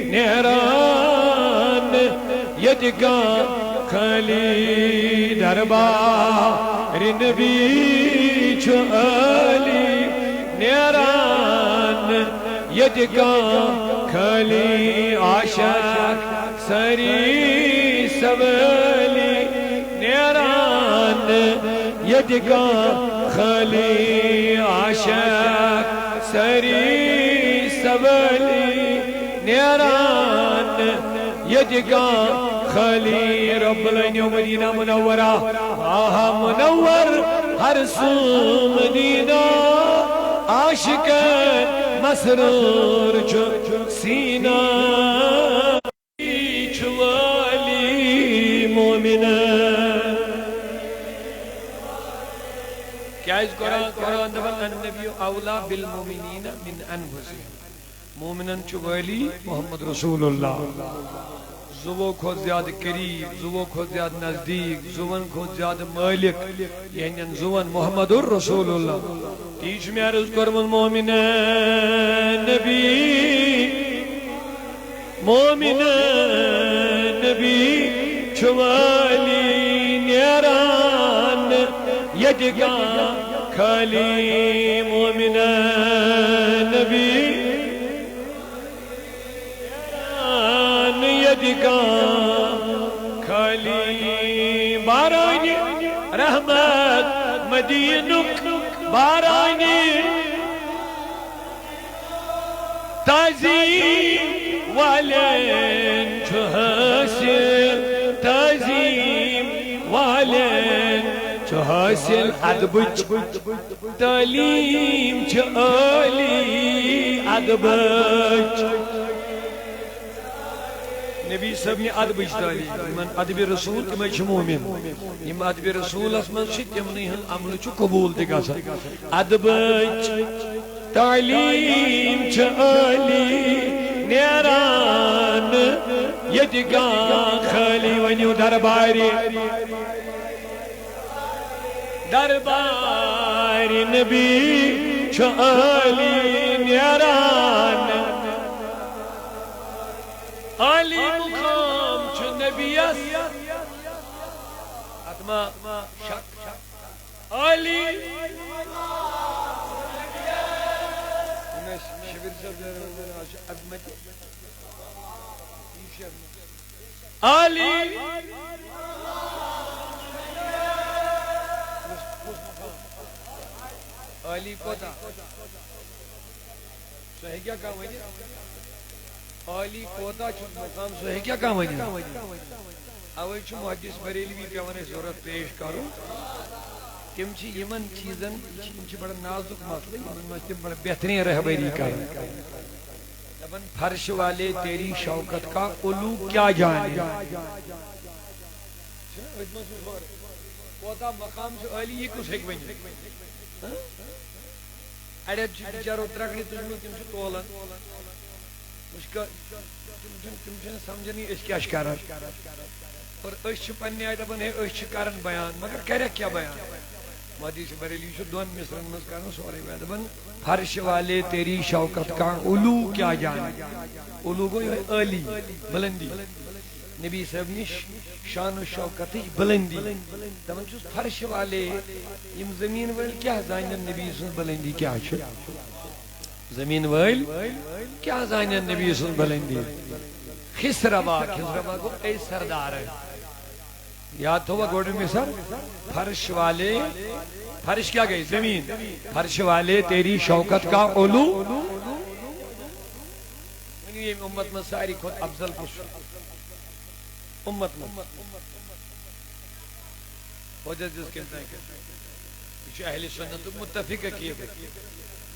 نیران یدگا خلی دربار نبی چو علی نیران یدگا خلی عاشق سری سولی نیران یدگا خلی عاشق سری سولی نیران یدگا خلی رب العین و مدینہ منورہ آہا منور ہر سو مدینہ عاشق مسرور چو سینہ چوالی مومنہ کیا اس قرآن دفن النبی اولا بالمومنین من انفسهم مومنن چوالی محمد رسول اللہ زبو خود زیادہ قریب زبو خود زیادہ نزدیک زبن خود زیادہ مالک یعنی زبن محمد رسول اللہ تیچ میں عرض کرم مومن نبی مومن نبی چوالی نیران یدگا خالی مومن نبی یدگا خالی بارانی رحمت مدینک بارانی تعظیم والین چو حاصل تعظیم والین چو حاصل ادبچ تعلیم چو علی ادبچ نبی صاحب یہ ادبچ تعلیم من ادب رسول تمہیں چھ مومن یم ادب رسول اسمن شد تمہیں ہن عمل چھ قبول دگا سا ادبچ تعلیم چھ علی نیران یدگا خالی ونیو درباری درباری نبی چھ علی نیران علی مقام چھ نبیس اتما شک علی علی علی کوتا سوہی کیا کام ہے علی کوتا چھو مقام سوہی کیا کام ہے اوئی چھو محدث بریلوی پیوانے ضرورت پیش کرو تم چھ یمن چیزن چھ بڑا نازک مسئلہ یمن تم بڑا بہترین رہبری کر فرش والے تیری شوکت کا علو کیا جانے کوتا مقام سے علی یہ کچھ ایک بنی اڑے چارو ترکڑی تجھنے تم سے تولن تم سے سمجھنی اس کی اشکارا اور اس پنی آئے دبن ہے اس کرن بیان مگر کرے کیا بیان حدیث بریلی سے دون مصرن مز کرنا سورے میں دبن فرش والے تیری شوکت کا علو کیا جانے علو کو یہ علی بلندی نبی صاحب نے شان و شوکت بلندی دبن چوز فرش والے یم زمین ویل کیا زائنن نبی صاحب بلندی کیا چھو زمین ویل کیا زائنن نبی صاحب بلندی خسربا کو اے سردار ہے یاد ہوا گوڑے میں سر فرش والے فرش کیا گئی زمین فرش والے تیری شوکت کا علو یہ امت میں ساری خود افضل کچھ امت میں وجہ جس کے انتہاں کہ اہل سنت متفق کیے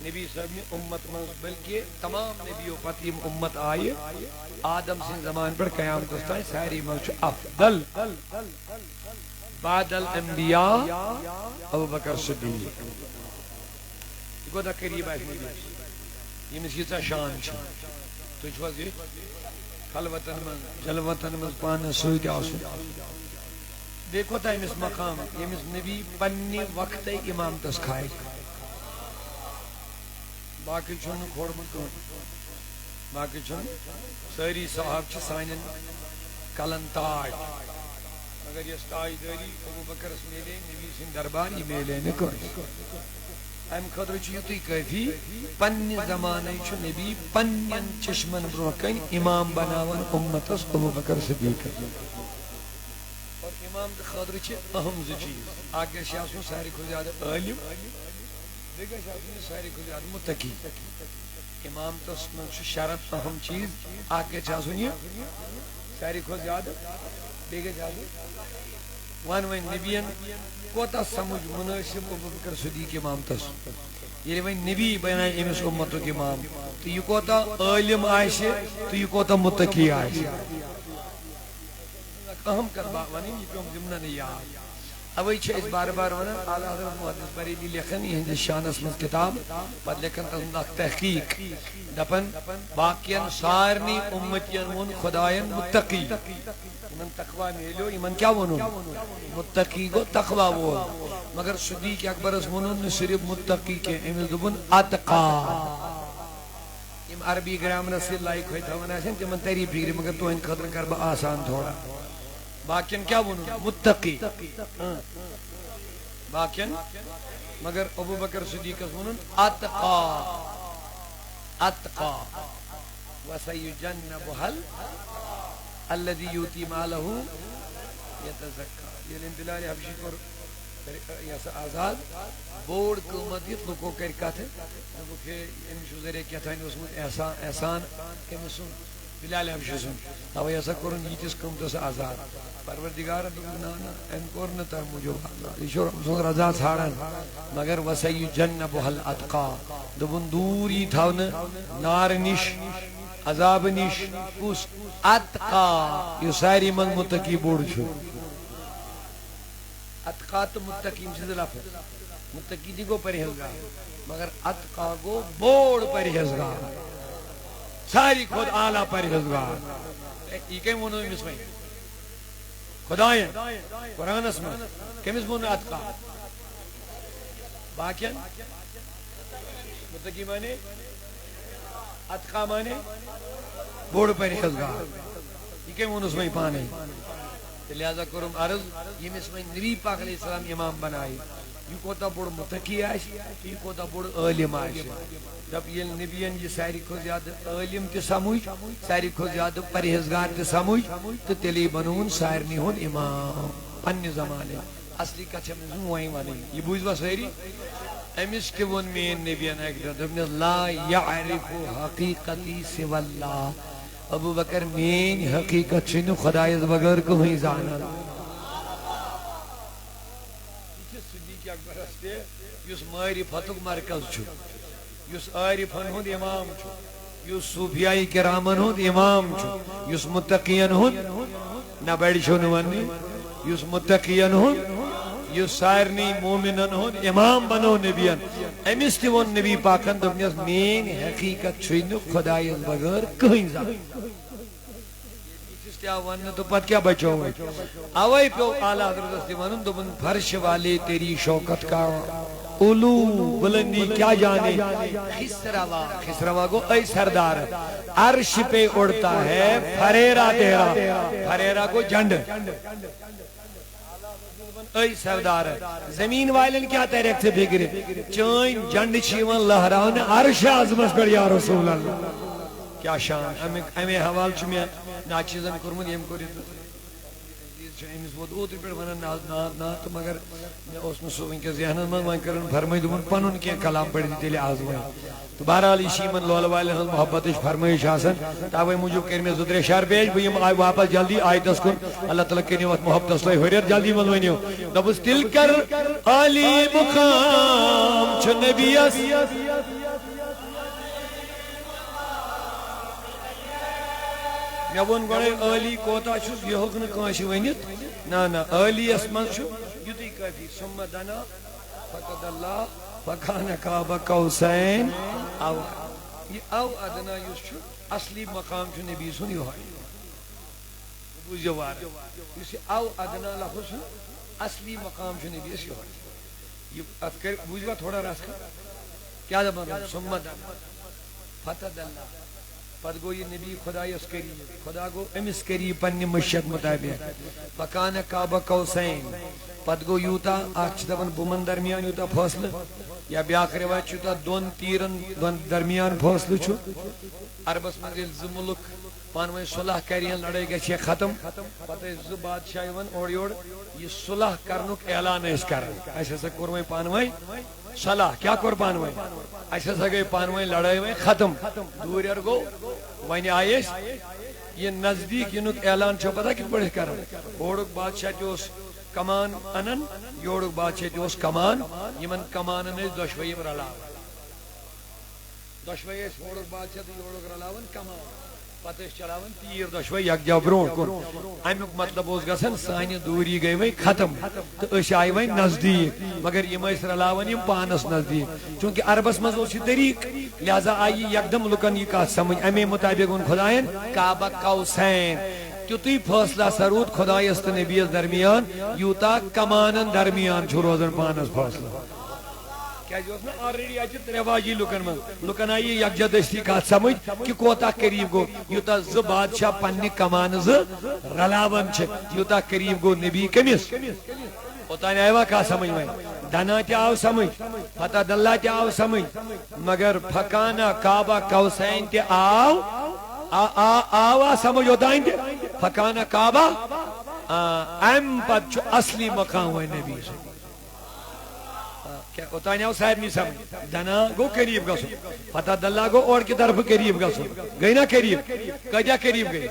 نبی صاحب نے امت میں بلکہ تمام نبیوں پتیم امت آئے آدم سے زمان پر قیام کرتا ہے ساری موچ افضل بعد الانبیاء ابو بکر صدیق یہ دا قریب آئے یہ مسیطہ شان چھا تو اس وقت خلوتن من جلوتن من پانا سوئی کیا سو دیکھو تا امس مقام امس نبی پنی وقت امام تسکھائے باقی چھوڑنے کھوڑ مکن باقی چھن ساری صاحب چھ سانن کلن تاج مگر یس تاج داری ابو بکرس میلے نبی سن دربار یہ میلے نکر ام خطر چیتی کافی پن زمانے چھ نبی پنن چشمن برو کن امام بناون امتس ابو بکر صدیق اور امام خطر چھ اہم چیز آگے شاسو ساری کو زیادہ عالم دیگر شاسو ساری کو زیادہ متقی امام تس من شرط اہم چیز آگے شاسو یہ ساری کو زیادہ دیگر شاسو وان وین نبیان کوتا سمجھ مناسب ابو بکر صدیق امام تس یہ وین نبی بنائے امس امتو کے امام تو یہ کوتا عالم آئیشے تو یہ کوتا متقی آئیشے اہم کربا ونی یہ کم ضمنہ نہیں یاد اوئی چھے اس بار بار ونا اعلی حضرت محدث بریلی لکھن یہ ہندس شان اسمت کتاب پد لکھن تسمت تحقیق دپن باقین سارنی امتین من خدایان متقی من تقوی میلو ایمن کیا ونو متقی کو تقوی وہ مگر صدیق اکبر اس ونو صرف متقی کے امل دبن اتقا ام عربی گرامر سے لائک ہوئی تھا ونا سن کہ من تیری پھیری مگر تو ان خطر کربا آسان تھوڑا باقین کیا ونو متقی باقین مگر ابو بکر صدیق اس ونو اتقا اتقا وسیجنبها الذي يؤتي ماله يتزكى یہ بلال حبشی پر یہ آزاد بوڑ قومت یہ لوگوں کر کا تھے وہ کہ ان شذرے کیا تھا اس میں احسان کہ مسن بلال حبشی سن تو ایسا کرن یہ جس قوم سے آزاد پروردگار نا ان کورن تر مجھو ایشور سن رضا چھاڑن مگر وسیجنبها الاتقى دبن دوری تھاون نار نش عذاب نش اس اتقا یہ ساری من متقی بوڑ چھو اتقا تو متقی سے لفظ متقی دی کو پرہیزگار مگر اتقا کو بوڑ پرہیزگار ساری خود اعلیٰ پرہیزگار یہ کہیں مونو مس میں خدایاں قرآن اس میں کمس مونو اتقا باقیاں متقی مانے اتقا مانے بوڑ پرہیزگار یہ کہ وہ نسمائی پانے لہذا کرم عرض یہ مسمائی نبی پاک علیہ السلام امام بنائی یہ کوتا بوڑ متقی آئیش یہ کوتا بوڑ عالم آئیش جب یہ نبیان یہ ساری کو زیادہ عالم تی سمجھ ساری کو زیادہ پرہیزگار تی سمجھ تو تلی بنون سارنی ہون امام پنی زمانے اصلی کچھ ہم وہیں وانے یہ بوجھ با سہری امس کے ون مین نبیان اکدر لا یعرف حقیقتی سوى اللہ ابو بکر مین حقیقت چنو خدایت بغیر کو ہی زانا صدیق اکبر ہستے یس معرفتک مرکز چھو یس عارفن ہند امام چھو یس صوفیائی کرامن ہند امام چھو یس متقین ہند نہ بیڑی چھو نوانی یس متقین ہند یہ سارنی مومنن ہون امام بنو نبیان امس تی ون نبی پاکن دبنیس مین حقیقت چھوئنو خدایت بغیر کہیں زمان کیا ون تو پت کیا بچو ہوئے آوائی پہ آلہ حضرت استیمانن دبن فرش والے تیری شوکت کا علو بلندی کیا جانے خسروا کو اے سردار عرش پہ اڑتا ہے فریرہ تیرا فریرہ کو جنڈ اے سردار زمین والن کیا تحریک سے بھگرے چین جنڈ چیون لہراؤن عرش عظمت پر یا رسول اللہ کیا شان ہمیں حوال چمیں ناچیزن کرمون یم کوری امس ووت اوتر پہ ونان نا تو مگر اس نسو ان کے ذہن من وان کرن فرمائی دون پنن کی کلام پڑھ دی تیلے آزمائی تو بہرحال اسی من لول والے ہن محبت فرمائش حسن تاوی موجب کر میں زدر شہر بیج بیم آئی واپس جلدی آئی دس کن اللہ تعالیٰ کے نیوت محبت اسلائی ہوئی جلدی من وینیو دبس تل کر علی مقام چھ نبی اس میں ون گوڑے علی کوتا چھوس یہ حکن کانشی ونیت نا علی اسمان چھو یدی کافی ثم دنا فقد اللہ فکان کعبہ قوسین او یہ او ادنا یوس چھو اصلی مقام چھو نبی سن یہ ہے بوجھو وار یوسی او ادنا لفظ اصلی مقام چھو نبی اس یہ ہے یہ افکر بوجھوا تھوڑا راست کیا زبان ثم دنا فقد اللہ پت گو یہ نبی خدایس قریب خدا گو امس قریب پنہ مشیت مطابق فکان کعبہ قوسین پت گو یوتا اخ دپان بمن درمیان یوتا فاصلہ یا بیاکھ روایت چوتا دون تیرن دون درمیان فاصلہ چھو عربس مز ز ملک پان ون صلح کرین لڑائی گھے ختم پتہ ز بادشاہ یوان اور یور یہ صلح کرنک اعلان اس کرن اس ہسا کور وۄنۍ پان ون صلح کیا کور پان ون اس ہسا گئی پان ون لڑائی ون ختم دور ار گو ون آئے یہ نزدیک ینک اعلان چھو پتہ کت پڑھ کرن اورک بادشاہ تہ کمان انن یورک بادشاہ تہ کمان یمن کمانن دشوئی رلاوان دشوئی اورک بادشاہ تو یورک رلاوان کمان پتہ چلاوان تیر دشوئی یکجا برون کن امیک مطلب اس گژھان سانہ دوری گئی وی ختم تو اس آئی وی نزدیک مگر یم رلاوان یم پانس نزدیک چونکہ عربس مز اس طریق لہذا آئی یکدم لکن یہ کت سمجھ امی مطابق ان خدائن کعبہ قوسین تیُتھُے فٲصلہ سرود خدایس تو نبیس درمیان یوتا کمانن درمیان چھ روزان پانس فٲصلہ آلریڈی رواجی لکن آئی یکجا دستی کت سمجھ کہ کوتا قریب گو یوتا ز بادشاہ پنہ کمان رلاوان یوتا قریب گو نبی کمس اوتان آئیوا کیا سمجھ میں دنا تہ آو سمجھ فتح اللہ تہ آو سمجھ مگر فکانا کعبہ قوسین تہ آو سمجھ اوتان تہ فکانا کعبہ ام پت اصلی مقام ہوئے نبی سے اوتان آو سارے سمجھ دنا گو قریب گھو فتح اللہ گو اور کی طرف قریب گھو گئی نا قریب کجا قریب گئی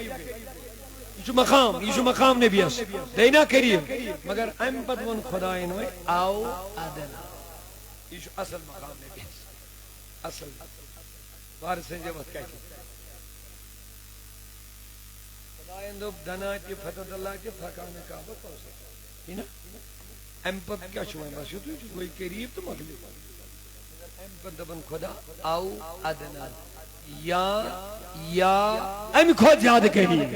یہ مقام نبیس گئی نا قریب مگر ام پت ون خدائن وی آو ادنا یہ اصل مقام نبیس اصل بار سنجے وقت کیا خدائن دو دنا تی فتح اللہ تی فکان کعبہ قوسین ام پت کیا چھوائیں بس یہ تو کوئی قریب تو مغلب ام پت دبن خدا آو ادنا یا ام خود زیادہ قریب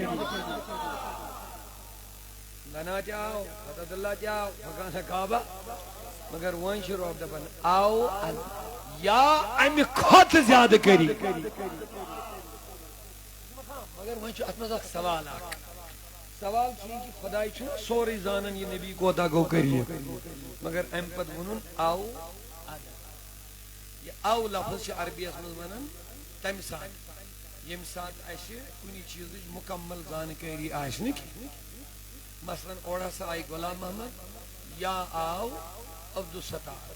دنا جاؤ فتح اللہ جاؤ فکان کعبہ مگر وان شروع دبن آو یا ام خود زیادہ قریب مگر وان شروع اتمز اخ سوال آکھ سوال چھو کہ خدای چھو سوری زانن یہ نبی کوتا گو قریب مگر ام پت ونن آو یہ آو لفظ عربی اس ونن تم سات یم سات اسہ کنی چیز مکمل زانکاری آسنک مثلا اوڑا سا آئی غلام محمد یا آو عبدالستار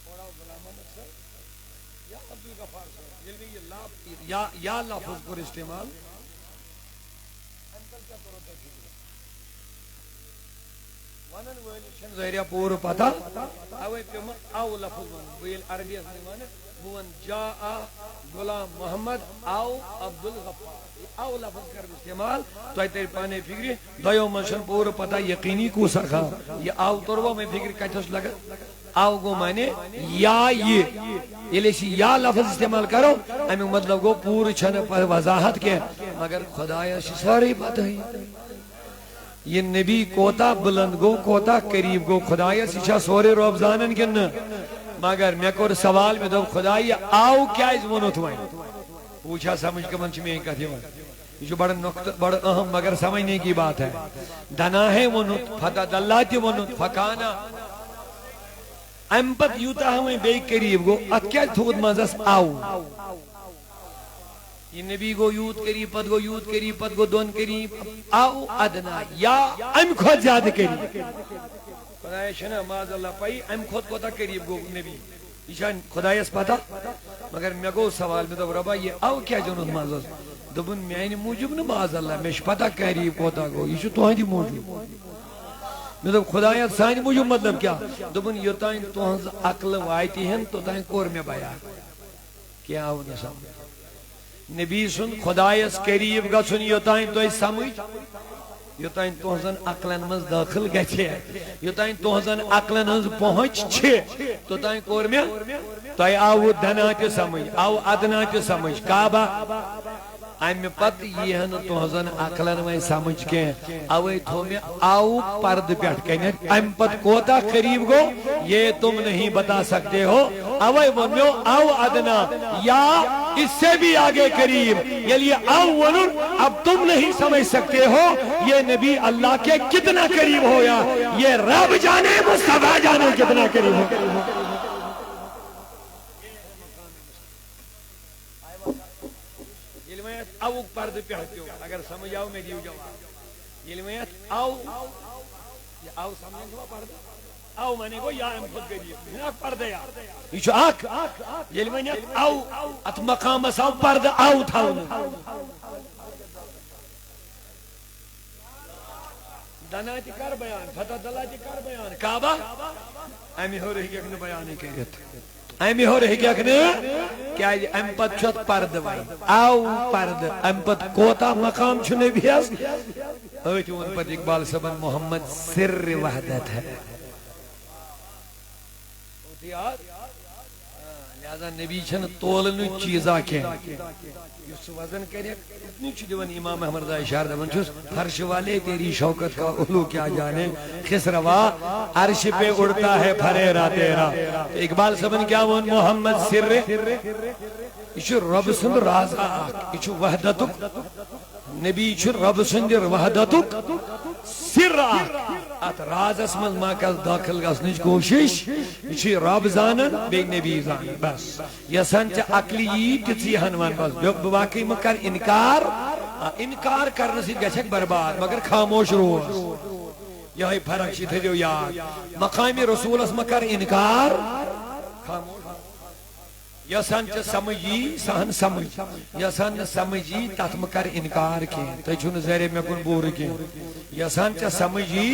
اوڑا غلام محمد صاحب یا عبدالغفار صاحب یعنی یہ یا لفظ پر استعمال ونن ولی چھن ظاہریا پور پتہ اوے پم او لفظ ون ویل عربی اس ون بون جاء غلام محمد او عبدالغفار او لفظ کر استعمال تو تیرے پانے فکر دیو منشن پور پتہ یقینی کو سکھا یہ او تروا میں فکر کتس لگا او گو مانے یا یہ یا لفظ استعمال کرو امی مطلب گو پور چھن پر وضاحت کے مگر خدایا ساری بات ہے یہ نبی کوتا بلند گو کوتا قریب گو خدایا سیچا سورے روب زانن کن مگر میں کور سوال میں دو خدایا آو کیا اس ونوت وائن پوچھا سمجھ کے منچ میں کہتے ہیں یہ جو بڑا اہم مگر سمجھنے کی بات ہے دنا ہے ونوت فتح اللہ تی ونوت فکانا ام پت یوتا ہمیں بے قریب گو ات کیا تھود مزس آو یہ نبی گو یوت قریب پت گو یوت قریب پت گو دون قریب آو ادنا یا ام خود زیادہ قریب خدای شنا ماذ اللہ پائی ام خود کوتا قریب گو نبی ایشان خدای اس پتا مگر میں گو سوال میں دو ربا یہ آو کیا جنود مازس دبن میں آئین موجب نا ماذ اللہ میں پتا قریب کوتا گو ایشو تو ہاں دی موجب میں دو خدایت سانی موجب مطلب کیا دبن یہ تائن تو ہنز عقل وائیتی ہیں تو تائن کور میں بیان کیا آو نسام نبی سن خدایس قریب گژھن یوتان تُہۍ سمجھ یوتان تُہنزن عقلن مز داخل گژھِ یوتان تُہنزن عقلن ہنز پہنچ چھِ توتان کوٚر مےٚ تۄہہِ آوٕ دنا تہِ سمجھ آو ادنا تہِ سمجھ کعبہ امہِ پتہٕ ییٖہا نہٕ تُہنزن عقلن وۄنۍ سمجھ کینٛہہ اوے تھوٚو مےٚ آو پردٕ پٮ۪ٹھ کنٮ۪تھ امہِ پتہٕ کوتاہ قریب گوٚو یہ تم نہیں بتا سکتے ہو اوے ووٚن مےٚ آو ادنا یا اس سے بھی آگے قریب، یعنی اول، اب تم نہیں سمجھ سکتے ہو یہ نبی اللہ کے کتنا قریب ہویا، یہ رب جانے مصطفیٰ جانے کتنا قریب ہو. او پرد پہتیو اگر سمجھ آؤ میں دیو جواب. علمیت او، یہ او سمجھ ہوا پرد، او مانے گو یا امخد قریب ہناک پرد یا یہ چھو آک علمیت او ات مقام اس او پرد او تھاؤن دانا تی کر بیان فتح دلہ تی کر بیان کعبہ امی ہو رہی کہ اکنے بیانی کہت امی ہو رہی کہ اکنے کیا ام پت چھت پرد بائی او پرد ام پت کوتا مقام چھنے بھی ہے اوچ ان پت اقبال سبن محمد سر وحدت ہے لہذا نبی چھن تولن چیزا کے یس وزن کرے اتنی چھ دیون امام احمد رضا اشار دبن چھس فرش والے تیری شوکت کا علو کیا جانے خسروا عرش پہ اڑتا ہے پھریرا تیرا. اقبال سبن کیا ون محمد سر یہ رب سند رازا یہ وحدتک نبی رب سند وحدتک سر ات راز اسمل ما کل داخل گسنچ کوشش یہ رب زانن بے نبی زانن بس یسان چھ عقلی یہ تیسی ہنوان بس باقی مکر انکار کرنے سے گچھک برباد مگر خاموش روز یہی فرق شی تھے جو یاد مقامی رسول اس مکر انکار خاموش یسان چھ سمجھی سہن سمجھ یسان سمجھی تات مکر انکار کی تو چھن زیرے میں کن بور کی یسان چھ سمجھی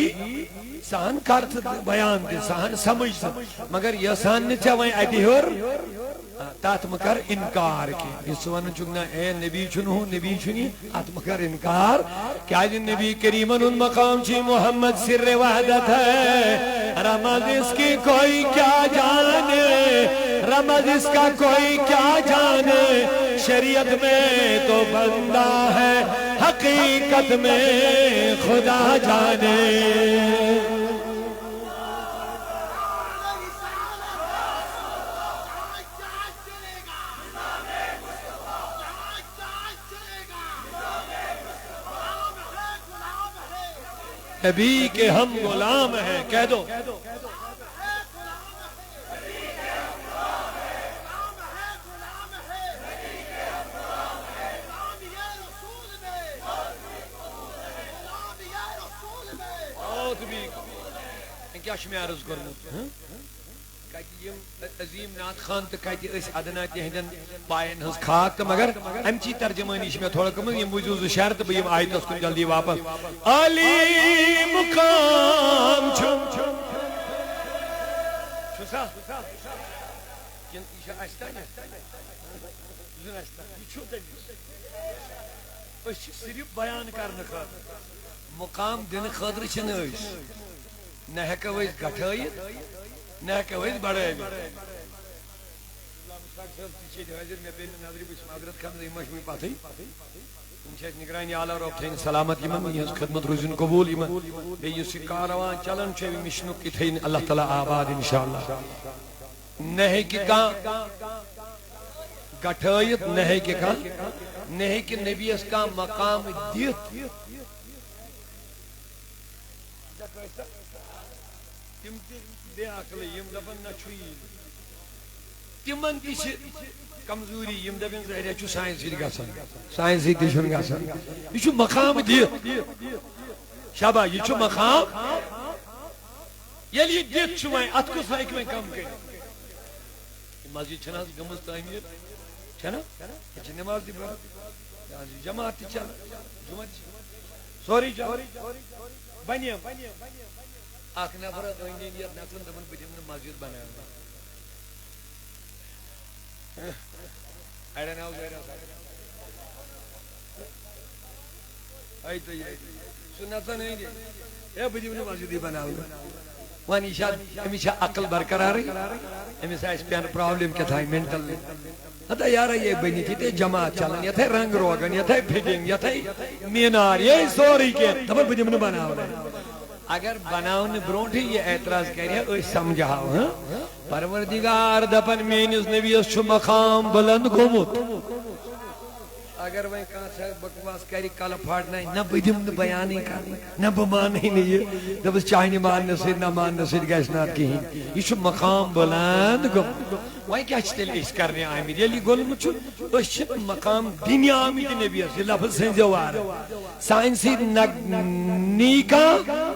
سہن کرت بیان دی سہن سمجھ مگر یسان چھ وائن ایدیور تات مکر انکار کی اس ون چکنا اے نبی چھنو نبی چھنی ات مکر انکار کیا جن نبی کریمن ان مقام چھی محمد سر وحدت ہے رمض اس کی کوئی کیا جانے رمض اس کا کوئی کیا جانے شریعت میں تو بندہ ہے حقیقت میں خدا جانے. نبی کے ہم غلام ہیں کہہ دو کیا شمی عرض کرنا کہتی یم عظیم نات خان تو کہتی اس عدنات ہندن پائن ہز خاک مگر امچی ترجمانی شمی تھوڑا کمن یم وجوز شرط بیم آیت اس کن جلدی واپس علی مقام چھم چھو سا کن ایشا اشتانی زن اشتانی یہ چھو دنیس اس صرف بیان کرنے خاطر مقام دن خاطر چھن اس نہ ہیکو اس گھٹائیت نہ ہیکو اس بڑھائیت نگرانی آلہ روب تھین سلامت ایمان یہ خدمت روزن قبول ایمان یہ کاروان چلن چوی مشنک کی تھین اللہ تعالیٰ آباد انشاءاللہ نہ ہیکی کان گھٹائیت نہ ہیکی کان نہ ہیکی نبی اس کا مقام دیت تم بے عقلی یم دپن نہ چھوئی تمن تہ کمزوری یم دپن ظاہر چھ سائنس سۭتۍ گژھان سائنس سۭتۍ چھُنہٕ گژھان یہ چھُ مقام دِتھ شابا یہ چھُ مقام ییٚلہِ یہِ دِتھ چھُ وۄنۍ اتھ کُس ہیٚکہِ وۄنۍ کم کٔرِتھ مسجد چھنہٕ حظ گٔمٕژ تعمیٖر چھنا یہِ چھِ نٮ۪ماز تہِ پران جماعت تہِ چلان جمعہ تہِ سورُے چلان بنیم اخ نفر أنٛدۍ أنٛدۍ یتھ نقلن دپان بہٕ دِمہٕ نہٕ مسجد بناونہٕ اڑین آو ظٲہر سُہ نژان أنٛدۍ ہے بہٕ دِمہٕ نہٕ مسجدٕے بناونہٕ وۄنۍ یہِ چھا أمِس چھا عقل برقرارٕے أمِس آسہِ پٮ۪ن پرٛابلِم کیٛاہتانۍ مٮ۪نٹل ہتا یارا یہ بنِتھ ییٚتہِ جماعت چلان یتھے رنگ روغن یتھے فِٹنگ یتھے مینار یہ سورُے کینٛہہ دپان بہٕ دِمہٕ نہٕ بناونہٕ اگر بناؤن برونٹھ یہ اعتراض کرے اس سمجھاؤ پروردگار دپن مینس نبیس چھ مقام بلند گومت اگر وہیں کہاں سے بکواس کری کل پھاڑنا ہے نہ بدم بیانی کرنا نہ بمانی نہیں دبس چاہنی ماننے سے نہ ماننے سے گیسنات کی یہ چھو مقام بلند گم وہیں کیا چھتے لئے اس کرنے آمید یہ لی گل مچھو اس چھت مقام دینی آمید نبی ہے لفظ سے جوار سائنسی نہ نیکا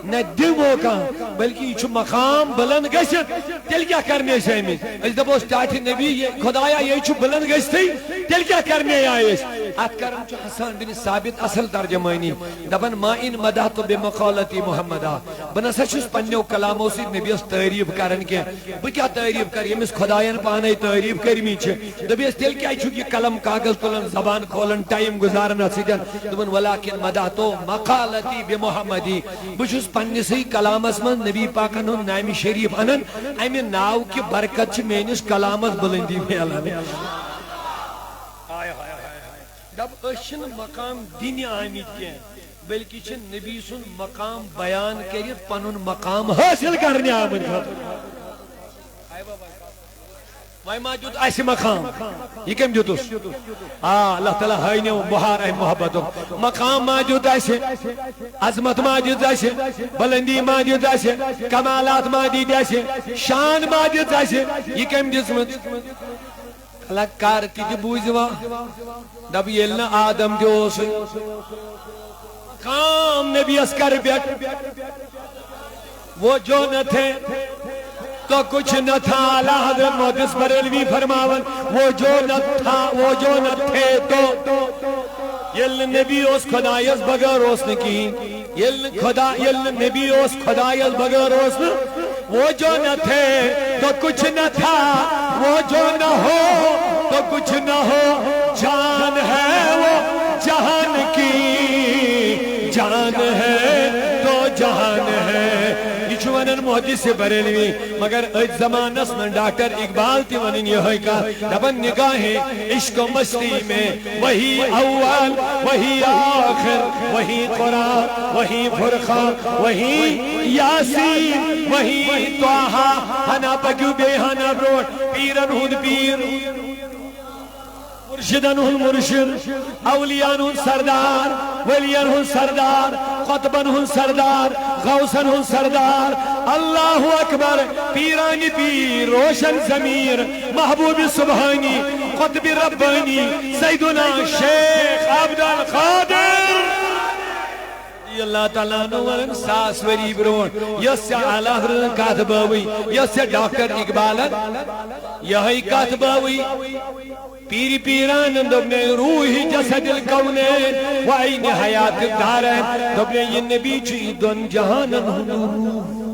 نہ دمو کا بلکہ یہ چھو مقام بلند گشت تل کیا کرنے سے آمید اس دبو سٹاٹی نبی یہ خدایا یہ چھو بلند گشتی تل کیا کرنے آئیس ات کرم چھو حسان بن ثابت اصل ترجمانی دبن ما ان مدحت بمقالتی محمدہ بنسا چھوس پنیو کلامو سی نبی اس تعریف کرن کے بکیا تعریف کر یمس خدایان پانے تعریف کرمی چھے دبی اس تل کیا چھو کی کلم کاغذ تلن زبان کھولن ٹائم گزارن سیدن دبن ولیکن مدحتو مقالتی بمحمدی بچوس پنی سی کلام اسمن نبی پاکن ہن نامی شریف انن ایمی ناو کی برکت چھ مینس کلام اس بلندی میں اللہ دب اشن مقام دینی آمید کے بلکہ چھن نبی سن مقام بیان کریت پنن مقام حاصل کرنے آمد وائی موجود ایسی مقام یہ کم جوتوس اللہ تعالیٰ ہائنے بہار ہے محبتوں مقام موجود ایسے عظمت موجود ایسے بلندی موجود ایسے کمالات موجود ایسے شان موجود ایسے یہ کم جسمت اللہ کارتی جو بوزوا دب یلنا آدم جو سے مقام نبی اسکر بیٹ وہ جو نہ تھے تو کچھ نہ تھا اعلیٰ حضرت محدث بریلوی فرماون وہ جو نہ تھا وہ جو نہ تھے تو یل نبی اس خدایت بغیر اس نے کی یل نبی اس خدایت بغیر اس نے وہ جو نہ تھے تو کچھ نہ تھا وہ جو نہ ہو تو کچھ نہ ہو جان ہے وہ جہان کی جان ہے تو جہان ہے ونن محدث بریلوی مگر اج زمانس من ڈاکٹر اقبال تی ونن یہ ہوئی کا دبن نگاہیں عشق و مستی میں وہی اول وہی آخر وہی قرآن وہی فرقان وہی یاسین وہی طاہا ہنا پکیو بے ہنا بروٹ پیرن ہن پیر مرشدن ہن مرشد اولیان ہن سردار ولیان ہن سردار قطبن ہن سردار غوثن ہن سردار اللہ اکبر پیرانی پیر روشن ضمیر محبوب سبحانی قطب ربانی سیدنا شیخ عبد القادر اللہ تعالیٰ نورن ساس وری برون یس سے اعلیٰ حضرت کاتباوی یس سے ڈاکٹر اقبالت یہی کاتباوی پیری پیران دبنے روحی جسد الکونین وعین حیات دارین دبنے یہ نبی چی دن جہانن ہنو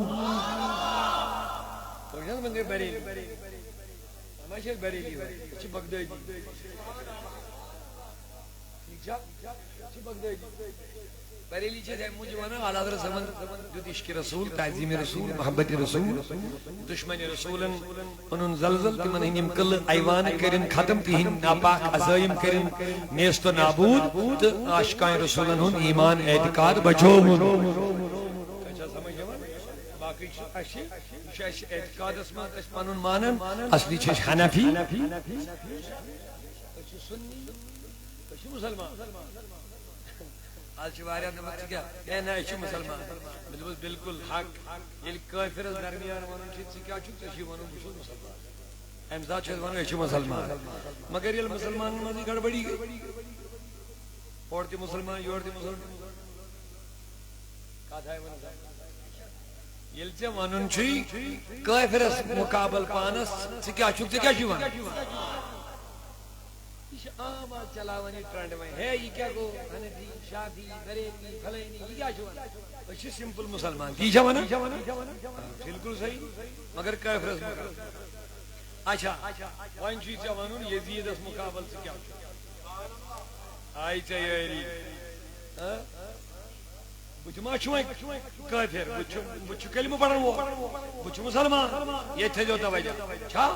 بریلی چھے مجھے وانا اعلیٰ حضرت زمان جو عشق رسول تعظیم رسول محبت رسول دشمن رسولن انہوں زلزل تی من ہنیم کل ایوان کرن ختم تی ہن ناپاک عزائم کرن نیست و نابود تو عاشقائن رسولن ہن ایمان اعتقاد بچو ہن اچھا سمجھ جوان باقی چھے اعتقاد اسمان اسمانون مانن اصلی چھے حنفی چھے سنی چھے مسلمان آج چواریا نمت کیا کہنا ہے چھو مسلمان بالکل حق یہ کافر درمیان ونن چیز کیا چھو تشی ونن بشو مسلمان امزاد چھو ونن چھو مسلمان مگر یہ مسلمان مزی گڑبڑی گئی اوڑتی مسلمان یورتی مسلمان کاتھائی ونن یہ چھو ونن چھوی کافر مقابل پانس کیا چھو ونن آمد چلاوانی ٹرنڈ میں ہے یہ کیا گو حنفی شافی بریلی فلینی یہ کیا چھوانا اچھی سمپل مسلمان تی چھوانا بالکل صحیح مگر کافر اس مقابل اچھا وائن چیز چھوانون یزید اس مقابل سے کیا آئی چاہیے ایری بچ ما چھوائیں کافر بچ کلمہ پڑھن وہ بچ مسلمان یہ تھے جو توجہ چھا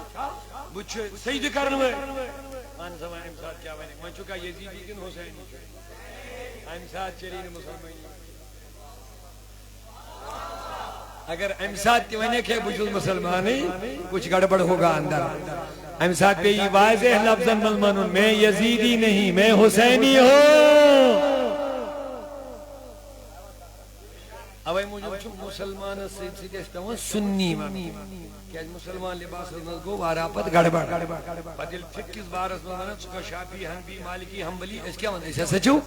بچ سجد کرن وہ مان زمان امساد کیا بنے من چکا یزیدی کن حسینی امساد چلین مسلمانی اگر امساد کی وجہ کہ بجل مسلمانی کچھ گڑبڑ ہوگا اندر ام ساتھ پہ یہ واضح لفظاً ملمنون میں یزیدی نہیں میں حسینی ہوں اوے موجود چھو مسلمان سید پیوان سنی کہ مسلمان لباس گو وارا گڑبڑ بدل فکس بارس میں شافی حنفی مالکی حنبلی اس کیا اس سچو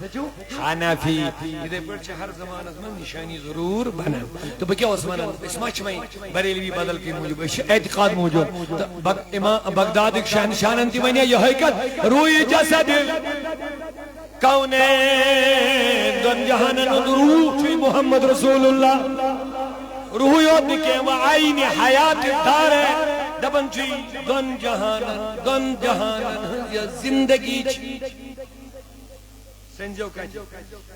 حنفی یہ پٹ ہر زمانس میں نشانی ضرور بنا تو بہ کیا اس ونان اس مچ میں بریلوی بدل کی موجود اعتقاد موجود امام بغداد شہنشاہن تہ ونیا یہ حقیقت روئی جسد کونین دن جہانن روح چوی محمد رسول اللہ روح یود نکے و عین حیات دار دبن چوی دن جہانن یا زندگی چی سنجو کچھ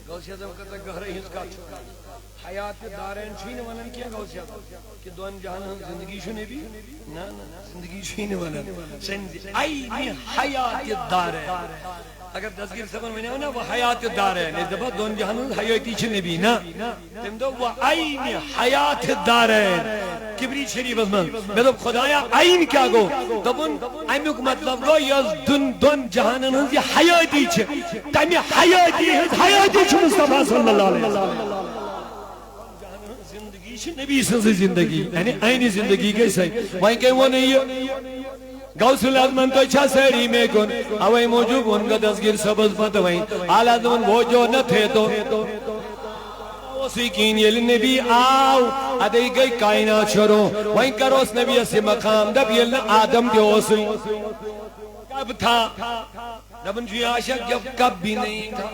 گوشی ازم کتا گہرے ہز کچھ حیات دارین چھوئی نوانن کیا گوشی ازم کہ دن جہانن زندگی چھو نبی نا زندگی چھوئی نوانن عین حیات دارین اگر دستگیر سبن میں نے وہ حیات دار ہے اس دفعہ دون جہانوں حیاتی چھ نبی نا تم دو وہ عین حیات دار ہے کبری شریف ازمان میں تو خدایا عین کیا گو دبن امیوک مطلب گو یہ دون جہانوں یہ حیاتی چھ تیمی حیاتی چھ مصطفیٰ صلی اللہ علیہ وسلم زندگی چھ نبی سنسی زندگی یعنی عین زندگی کیسے وہیں کہ وہ نہیں غوث العظمن تو اچھا سیری میں کن اوے موجود ان کا دستگیر سبز پتوائیں آلازمن وہ جو نہ تھے تو سیکین یہ نبی آو ادھے گئی کائنات شروع وہیں کرو اس نبی سے مقام دب یہ آدم جو سی کب تھا دبن جوی عاشق جب کب بھی نہیں تھا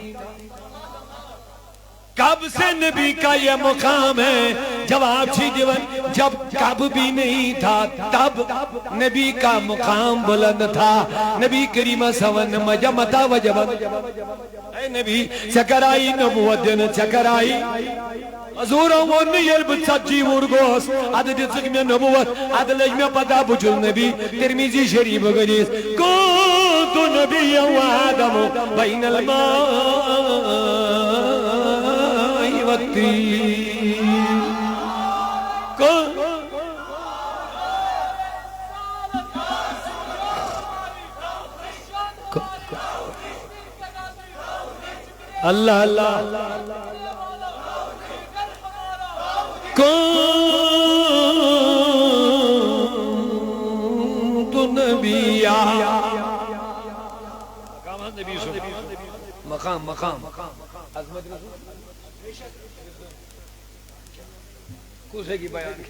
کب سے نبی کا یہ مقام ہے جواب چھی دیون جب کب بھی نہیں تھا تب نبی کا مقام بلند تھا نبی کریم سون مجمتا وجبن اے نبی چکرائی نبوت دن چکرائی حضوروں وہ نیل بچی ورگوس عدد سکم نبوت عدلج میں پتا بچل نبی ترمیزی شریف گریس کنتو نبی و آدم بین الماء اللہ اللہ کنتو نبیا مقام عظمت رسول کوسے کی بیان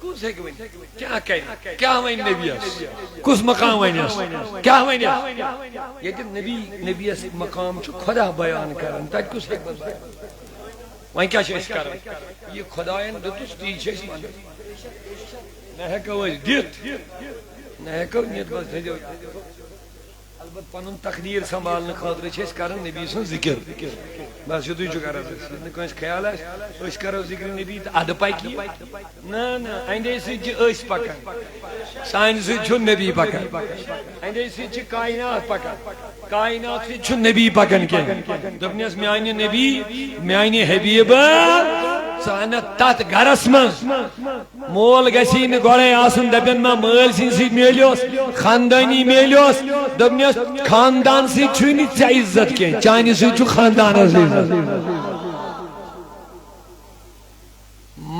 کوسے کی بیان کیا کہیں کیا ہمیں نبی اس کس مقام ہے اس کیا ہمیں یہ جب نبی اس مقام چھو خدا بیان کرن تاج کس ایک بس وہیں کیا شیش کرن یہ خدایان دتس دی شیش مان نہ ہے کہ وہ دیت نہ ہے کہ نیت بس دے البت پنن تقدیر سنبھالنے خاطر چھس کرن نبی سن ذکر بس یہ تو کرا ہے کوئی خیال ہے اس کرو ذکر نبی اد پائی کی نہ اندے سے اس پکا سائنس سے نبی پکا اندے سے کائنات پکا کائنات سے نبی پکن کے دبنس میانی نبی میانی حبیب سانت تات گرس من مول گسی ن گوڑے آسن دبن ما مل سن سی میلیوس خاندانی میلیوس دبنس خاندان سی چھنی چا عزت کے چانی سی چھو خاندان سی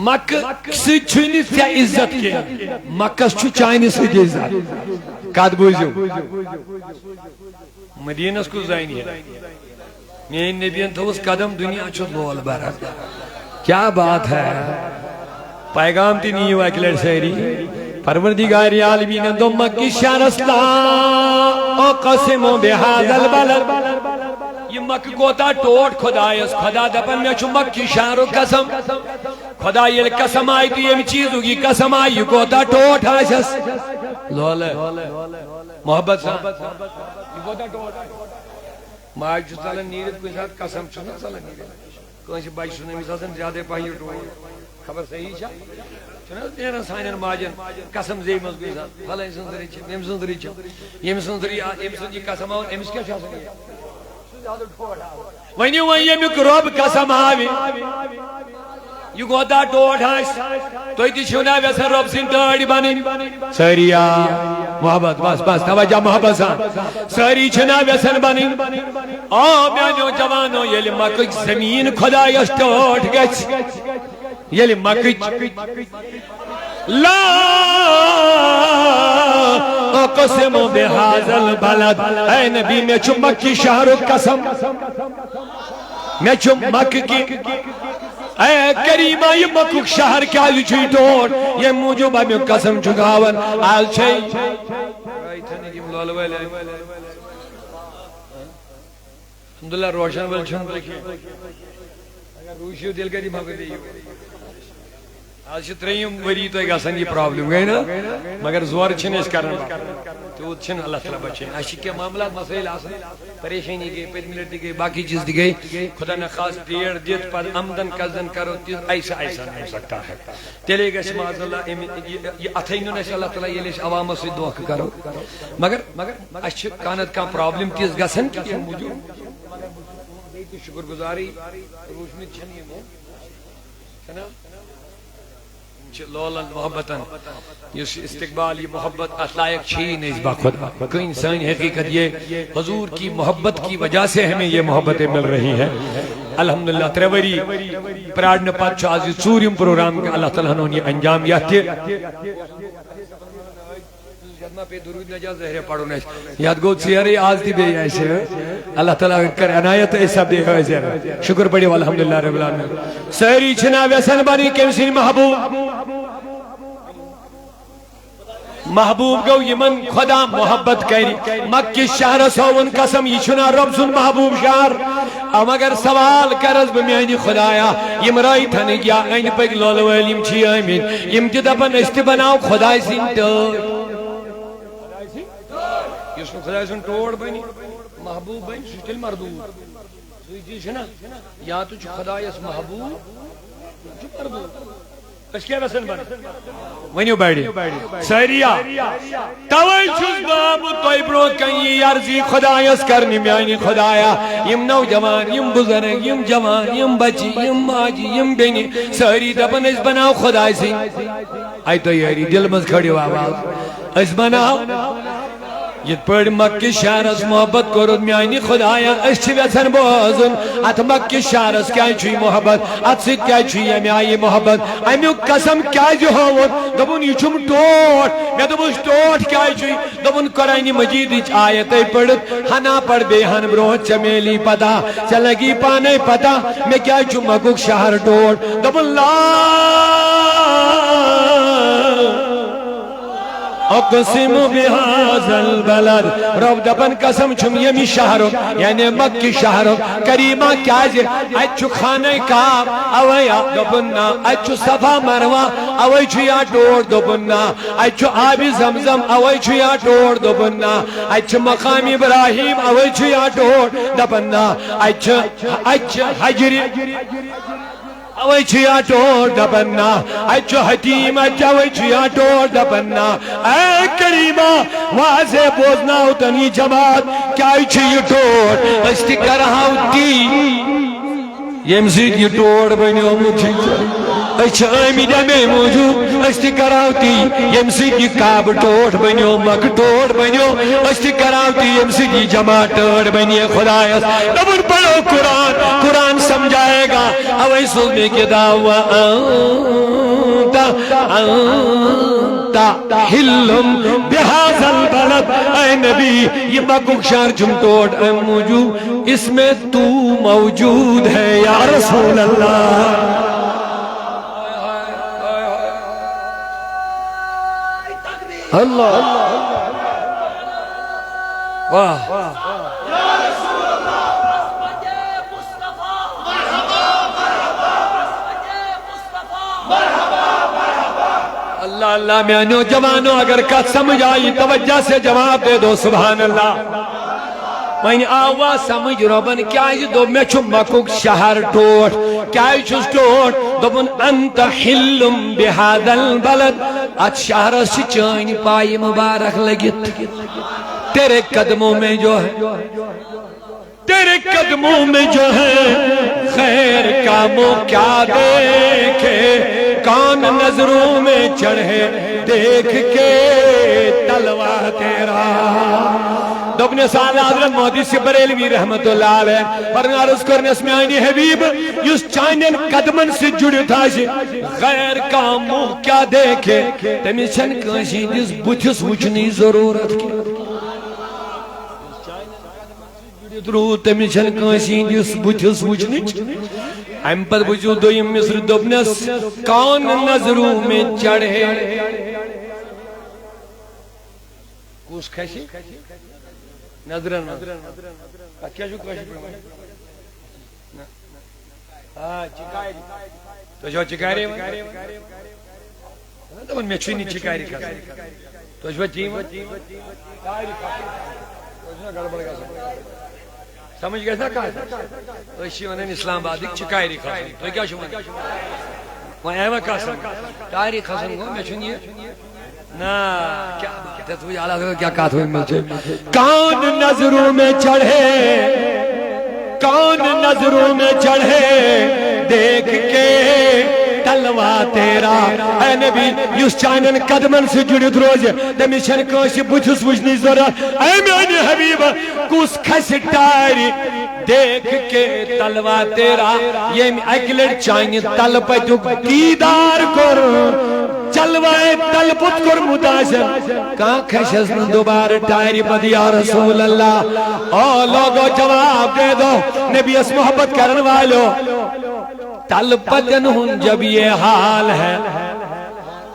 مک سی چھنی چا عزت کے مکس چھو چانی سی عزت کات بوزیو مدینس کو زائنی ہے میری نبیان تو اس قدم دنیا چھو لول برد کیا بات ہے پیغام تی نہیں ہوا اکلر سیری پروردگار عالمین دو مکی شہر اسلام او قسموں بحاظ البلد یہ مکی کوتا ٹوٹ خدایس خدا دپن میں چھو مکی شہر قسم خدا یہ قسم آئی تو یہ چیز ہوگی قسم آئی یہ کوتا ٹوٹ آشس لولے محبت صاحب یہ کوتا ٹوٹ مائی جو سالن نیرد کوئی ساتھ قسم چھونا سالن نیرد کوئی سے بائی سنے مثال سن زیادہ پاہی اٹھوائی خبر صحیح چھا چھنا تیرا سائنن ماجن قسم زی مزگوی ساتھ بھلا انسان دری چھا امسان دری چھا امسان دری امسان جی قسم آون امس کیا چھا سکے وینی وین یمیک رب قسم آوی یہ گودا ٹوٹ آس تو یہ چھونا ویسا رب سن ٹاڑی بانی ساری محبت بس بس توجہ محبت سان ساری چھونا ویسا بانی میانو جوانو یلی مکج زمین خدا یس ٹوٹ گچ یلی مکج لا اقسم بهذا البلد اے نبی میں چھو مکی شہر قسم میں چھو مکی کی اے کریمہ یہ مکک شہر کیا چھوئی ٹوٹ یہ موجود ہمیں قسم چکاون آل چھئی الحمدللہ روشن والچن لکھی اگر روشیو دل کری بھاگے دیئے آج تریم وری تو ایک آسان یہ پرابلم گئی نا مگر زور چھن اس کرن تو چھن اللہ تعالیٰ بچے اشی کے معاملات مسائل آسان پریشانی گئی پیٹ ملٹ دی گئی باقی چیز دی گئی خدا نے خاص دیر دیت پر آمدن کزدن کرو ایسا ایسا نہیں سکتا ہے تیلے گا شماز اللہ یہ اتھینو نے اللہ تعالیٰ یہ لیش عوام سے دعا کرو مگر اشی کانت کا پرابلم تیز گسن کی موجود شکر گزاری روشنی چھنی مو چھنا لولن محبتن یہ استقبال یہ محبت اطلائق چھین اس باخود کوئی انسان حقیقت یہ حضور کی محبت کی وجہ سے ہمیں یہ محبتیں مل رہی ہیں الحمدللہ تریوری پراڑن پات چازی سوریم پروگرام کا اللہ تعالیٰ نے یہ انجام یاتی پہ درود نجا زہرے پڑھو نیش یاد گوت سیاری آز دی بے ایسے اللہ تعالیٰ کر عنایت ایسا دے ہوئے زیرہ شکر پڑی والحمدللہ رب العالمین سہری چھنا ویسن بانی کمسین محبوب گو یمن خدا محبت کری مکی شہر سوون قسم یہ چھنا رب سن محبوب شہر ام اگر سوال کرز بمیانی خدایا یم رائی تھنے گیا این پک لولویل یم چھی آمین یم جدبن اشتی بناو خدای سین تو یس نو خدا سن ٹوڑ بنی محبوب بنی سوچل مردود سوئی چیز ہے نا یا تو خدا یس محبوب جو مردود اس کیا وسن بنی ونیو بیڑی سہریا توئی چھوز باب توئی برود کنی یارزی خدا یس کرنی میانی خدایا یم نو جوان یم بزرگ یم جوان یم بچی یم ماجی یم بینی سہری دبن اس بناو خدا سی آئی تو یاری دل مز کھڑی آواز اس بناو یہ پڑ مکی شہرس محبت کرد میانی خدایا اس چھ ویسن بوزن ات مکی شہرس کیا چھوئی محبت ات سے کیا چھوئی امی آئی محبت امیو قسم کیا جو ہوت دبن یہ چھم ٹوٹ میں دبن ٹوٹ کیا چھوئی دبن قرآن مجید آیت پڑھت ہنا پڑھ بے ہن بروت چمیلی پتا چلگی پانے پتا میں کیا چھم مکک شہر ٹوٹ دبن لا اقسم بهذا البلد رب دبن قسم چھم یمی شہرم یعنی مکی شہرم کریمہ کیازی اچھو خانہ کعب اویا دبننا اچھو صفا مروہ اوی چھو یا ٹوڑ دبننا اچھو آب زمزم اوی چھو یا ٹوڑ دبننا اچھو مقام ابراہیم اوی چھو یا ٹوڑ دبننا اچھو حجری اوی چھیا ٹوڑ دبننا اچھو حتیم اوی چھیا ٹوڑ دبننا اے کریمہ واضح بوزنا اتنی جماعت کیا چھیا ٹوڑ استی کرہا ہوتی یہ مزید یہ ٹوڑ بنی مجھے اچھا آمین میں موجود استی کرہا ہوتی یہ مزید یہ کعب ٹوڑ بنی مک ٹوڑ بنی استی کرہا ہوتی یہ مزید یہ جماعت ٹوڑ بنی خدایت نبر پڑھو قرآن قرآن سمجھائے گا اوی سلمی کے دعوی انتا حلم بہذا البلد اے نبی یہ مکک شہر جم ٹوٹ اے موجود اس میں تو موجود ہے یا رسول اللہ اللہ واہ اللہ اللہ میں نوجوانوں اگر کت سمجھ آئی توجہ سے جواب دے دو سبحان اللہ میں آواز سمجھ روبن کیا دو میں چھو مکک شہر ٹوٹ کیا چھو ٹوٹ دوبن انت حلم بہذا البلد ات شہر سے چین پائی مبارک لگت تیرے قدموں میں جو ہے تیرے قدموں میں جو ہے غیر کا منہ کیا دیکھے کون نظروں میں چڑھے دیکھ کے تلوا تیرا دوبنے سال حضرت مہدی سے بریلوی رحمت اللہ علیہ فرنا عرض کرنے اس میں آئینی حبیب یس چانین قدمن سے جڑی تھا غیر کا منہ کیا دیکھے تمی چھن کانشی جس بچس وچنی ضرورت کی درو تمی چھن کانشی جس بچس وچنی ام پر بچو دویم مصر دوبنس کون نظروں میں چڑھے کس کھشی نظرن کیا جو کھشی چکاری تو جو چکاری تو میں چھوئی نہیں چکاری کھا تو جو چیم سمجھ گئے تھا کہا تو اسی انہیں اسلام آباد ایک چکاری کھا تو کیا شما وہ ایوہ کہا سمجھ تاری خسن گو میں چھوئی نا کیا بات ہے تو یہ اللہ کیا کہا تھوئی ملچے کون نظروں میں چڑھے کون نظروں میں چڑھے دیکھ کے تلوا تیرا اے نبی یس چانن قدمن سے جڑت روز دمیشن کوشی بچھس وچھنی ضرورت اے میانی حبیب کس کھس ٹاری دیکھ کے تلوا تیرا یہ اکلٹ چانی تل پتو دیدار کر چلوائے تل پت کر مداشر کہاں کھشسن دوبار ٹائری پد یا رسول اللہ او لوگو جواب دے دو نبی اس محبت کرن والو تل پتن ہن جب یہ حال ہے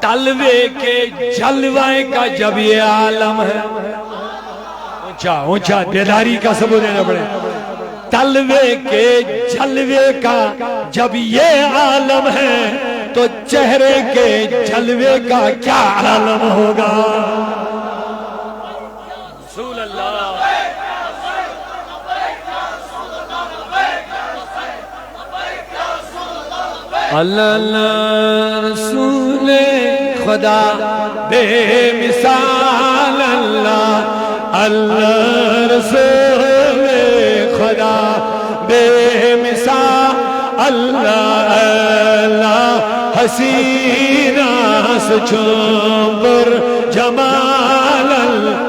تلوے کے جلوائے کا جب یہ عالم ہے اونچا بیداری کا ثبوت دینا پڑے تلوے کے جلوے کا جب یہ عالم ہے تو چہرے کے جلوے کا کیا عالم ہوگا رسول اللہ اللہ رسول خدا بے مثال اللہ اللہ رسول خدا بے مثال اللہ اللہ حسینہ سچومبر جمال اللہ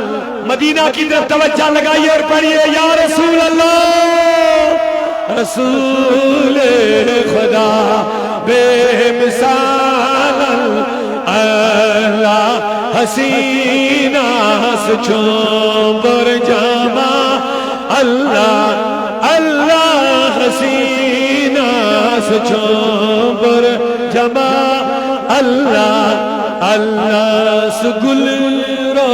مدینہ کی طرف توجہ لگائیے اور پڑھئے یا رسول اللہ رسول خدا بے مثال اللہ حسینہ سچومبر جمال اللہ اللہ حسینہ سچومبر جمال اللہ اللہ سگل رو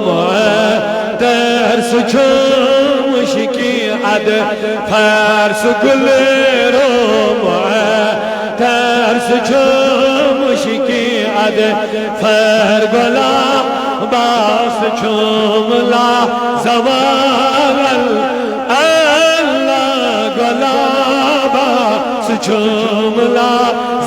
معتر سچومشکی عد فرس گل رو معتر سچومشکی عد فر گلا باس چوملا زوال اللہ گلا باس چوملا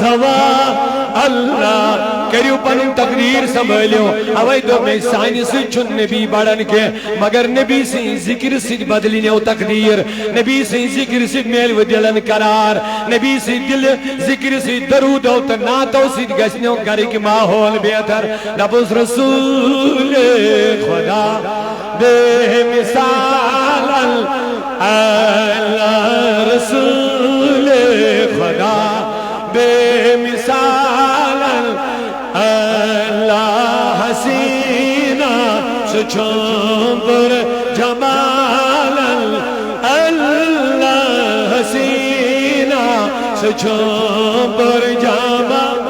زوال اللہ کریو پنن تقریر سنبھلیو اوائی دو میں سائن سے چن نبی بڑھن کے مگر نبی سے ذکر سے بدلی نیو تقدیر نبی سے ذکر سے میل و دلن قرار نبی سے دل ذکر سے درود و تناتو سے گشنیو گھر کی ماحول بہتر ربوز رسول خدا بے مثال اللہ رسول خدا بے مثال اللہ حسینہ سچومبر جمال اللہ حسینہ سچومبر جمال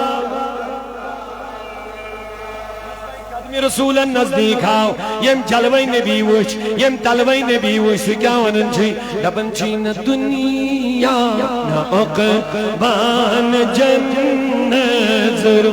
رسول نزدیک آو یم جلوی نبی وچ یم تلوی نبی وچ کیا ونن چھی دبن چھی نہ دنیا نہ عقبان جنت نظر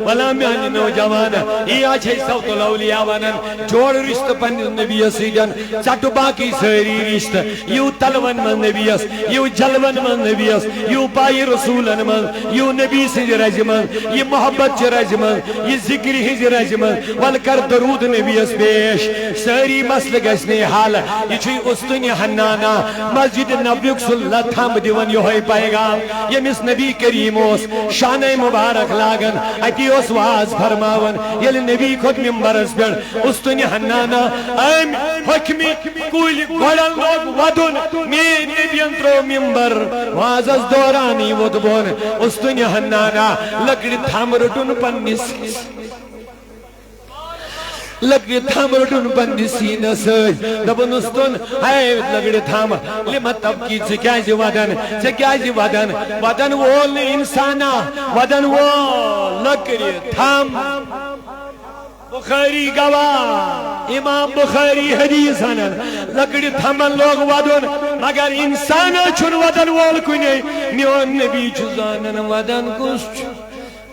ولا میانی نوجوان یہ آچھے صوت الاولیاء ونن جوڑ رشت پن نبی سیدن چٹو باقی سری رشت یو تلون من نبی اس یو جلون من نبی اس یو پائی رسولن من یو نبی سج رجمن یہ محبت چ رجمن یہ ذکری ہج رجمن ولکر درود نبی اس پیش سری مسل گسنی حال یہ چھوئی استنی حنانا مسجد نبی صلی اللہ تھام دیون یہ ہوئی پائے گا یہ مس نبی کریم اس شان مبارک لاغن اتی اس واز فرماون یل نبی خود ممبرس پر استنی حنانا ایم حکمی کوئی گوڑن لوگ ودن میں نبی انترو ممبر واز از دورانی ودبون استنی حنانا لکڑی تھام رٹن پنیس لگڑی تھام رٹن پنی سینہ سج دبن استن ہے لگڑی تھام لما تبکی چکیازی ودن ودن وول انسانا ودن وول لگڑی تھام بخاری گواہ امام بخاری حدیث ہنن لگڑی تھامن لوگ ودن مگر انسانا چون ودن وول کنی میون نبی چزانن ودن کس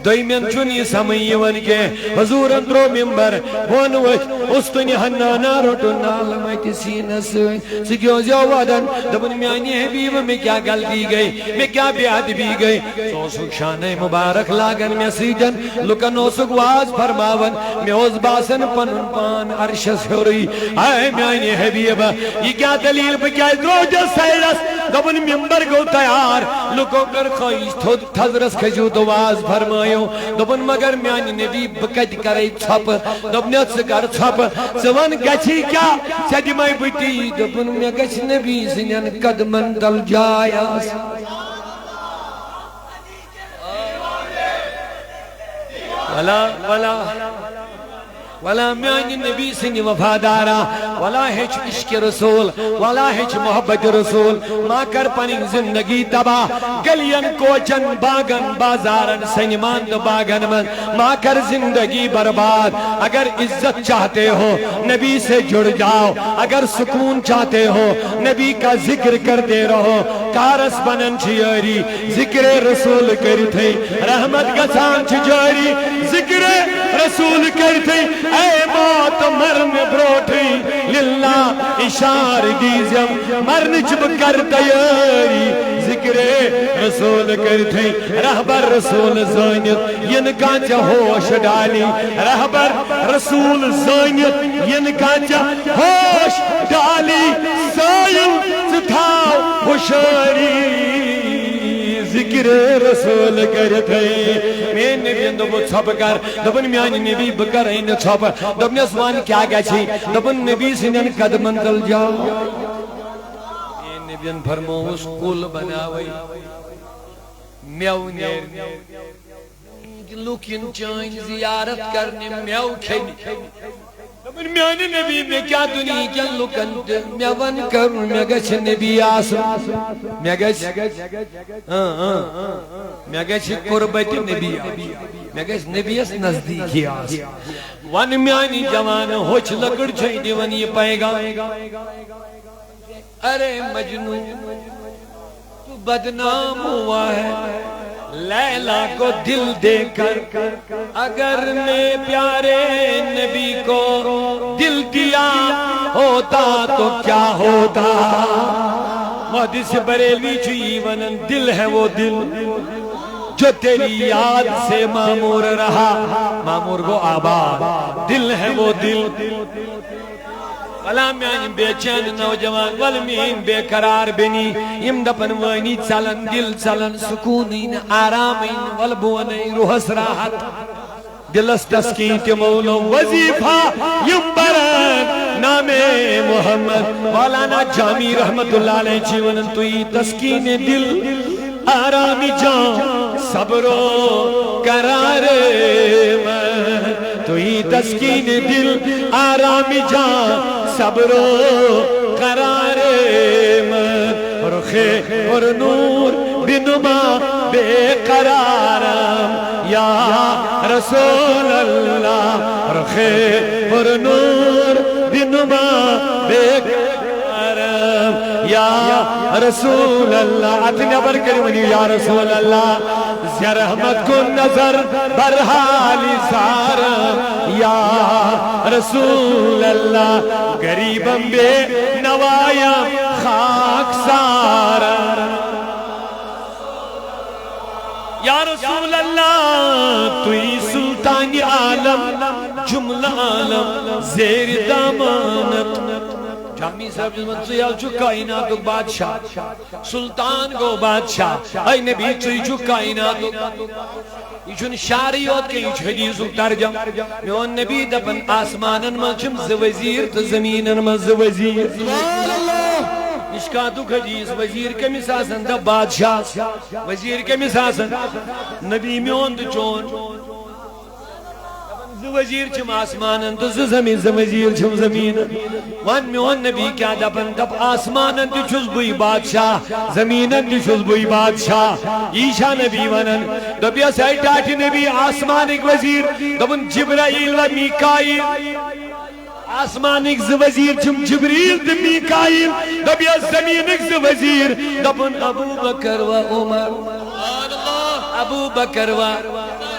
دویمین چونی سمئی ون کے حضور اندرو ممبر بونوچ استنی حنانا روٹو نالمائتی سینہ سکیو زیو وادن دبن میانی حبیب میں کیا غلطی گئی میں کیا بیادبی گئی سوسک شان مبارک لاغن میں سیدن لکن اوسک واز فرماون میں اوز باسن پنن پان عرشس ہوری آئے میانی حبیب یہ کیا دلیل بکیا درو جس سیرس دبن ممبر کو تیار لکو کر خواہش تھزرس کھجو تو واز فرمائیو دبن مگر میانی نبی بکت کرے چھپ دبنیت سے کر چھپ سوان گچھی کیا سیدی مائی بیٹی دبن میں گچھ نبی سنین قدمن دل جایا ولا میانی نبی سنی وفادارا ولا ہیچ عشق رسول ولا ہیچ محبت رسول ما کر پنی زندگی تبا گلین کوچن باغن بازارن سنیمان دو باغن من ما کر زندگی برباد اگر عزت چاہتے ہو نبی سے جڑ جاؤ اگر سکون چاہتے ہو نبی کا ذکر کرتے رہو کارس بنن چھیاری ذکر رسول کرتے رحمت گسان چھجاری ذکر رسول کرتے اے موت مرن بروٹی للہ اشار دیزم مرن چب کر تیاری ذکر رسول کرتے رہبر رسول زانیت ینکا چا ہوش ڈالی رہبر رسول زانیت ینکا چا ہوش ڈالی سائل ستاو ہوشاری ذکر رسول کرتے میں نبی اندو چھپ کر دبن میانی نبی بکر این چھپ دبن اسوان کیا گیا چھی دبن نبی سنن قدمن دل جاؤ میں نبی ان فرمو اس کل بناوئی میو نیر لوکین چائن زیارت کرنے میو کھینی دبن میانی نبی میں کیا دنی کیا لکن میں ون کروں میں گچھ نبی آسم میں گچھ قربت نبی میں گچھ نبی اس نزدیکی آسم ون میانی جوان ہوچ لکڑ چھئی دیون یہ پائے گا ارے مجنون تو بدنام ہوا ہے لیلا کو دل دے کر اگر میں پیارے نبی کو دل دیا ہوتا تو کیا ہوتا محدث بریلوی چوئی ونن دل ہے وہ دل جو تیری یاد سے معمور رہا معمور کو آباد دل ہے وہ دل ولا میان بے چین نوجوان والمین بے قرار بنی یم دپن وانی چلن دل چلن سکونین آرامین والبونین روحس راحت دلس تسکین تمولو وظیفہ یم برن نام محمد مولانا جامی رحمت اللہ علیہ چیونن توی تسکین دل آرامی جان صبر و قرار من توی تسکین دل آرامی جان صبر و قرار من رخ اور نور بنما بے قرارم یا رسول اللہ رخ اور نور بنما بے قرارم یا رسول اللہ اتنی عبر کرونی یا رسول اللہ زیا رحمت کو نظر برحالی سارا یا رسول اللہ غریبم بے نوایا خاک سارا یا رسول اللہ توی سلطان عالم جملہ عالم زیر دامانت جامی صاحب جزمن سیال چو کائناتو بادشاہ سلطان گو بادشاہ اے نبی چوی چو کائناتو یہ چھن شاریوت کے یہ حدیث ترجم میون نبی دپن آسمانن ملچم زوزیر تو زمینن مل زوزیر سبحان اللہ مشکاتو حدیث وزیر کے مساسن دا بادشاہ وزیر کے مساسن نبی میون دو چون وزیر چھم آسمانن تو زمین وزیر چھم زمین وان میون نبی کیا دپن دپ آسمانن تو چھز بوئی بادشاہ زمینن تو چھز بوئی بادشاہ عیشہ نبی ونن دپیا سیٹاٹی نبی آسمان ایک وزیر دپن جبرائیل و میکائیل آسمان ایک وزیر چھم جبریل و میکائیل دپیا زمین ایک وزیر دپن ابو بکر و عمر ابو بکر و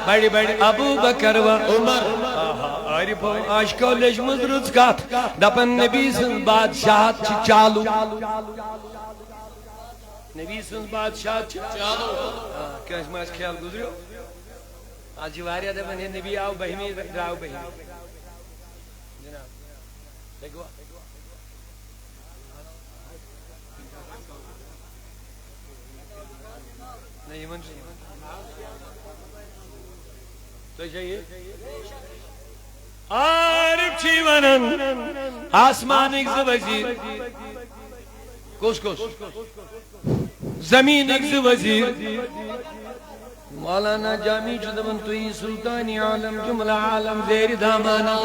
بڑی بڑی ابو بکر و عمر عارف و عاشقو لجمز رزقات دپن نبی سن بادشاہت چھ چالو نبی سن بادشاہت چھ چالو کیا اس میں اس خیال گزریو آج جواریا دپن ہے نبی آو بہمی راو بہمی جناب دیکھو نہیں منشی تو چاہیے عارف چی ونن آسمان ایک وزیر کس زمین ایک وزیر مولانا جامی چدمن توی سلطانی عالم جملہ عالم زیر دامانا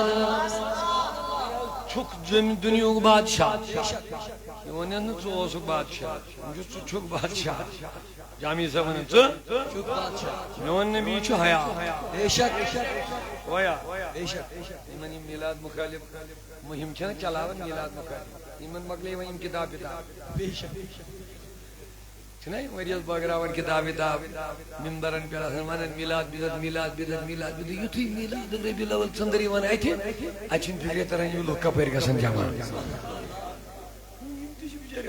چھک دنیا بادشاہ یہ ونن تو اسک بادشاہ جو چھک بادشاہ جامی صاحب تو چھک بادشاہ میون نبی چھو حیا بے شک ویا بے شک ایمانی میلاد مخالف مہم چھنا چلاون میلاد مخالف ایمان مقلے ویم کتاب کتاب بے شک چھنا مریض بگراون کتاب کتاب ممبرن پر آسان ونن میلاد بدت میلاد بدت میلاد بدت یوتھی میلاد ربی الاول څندری ون ایتھے اچھن فکر ترن یو لوکا پیر گسن جمع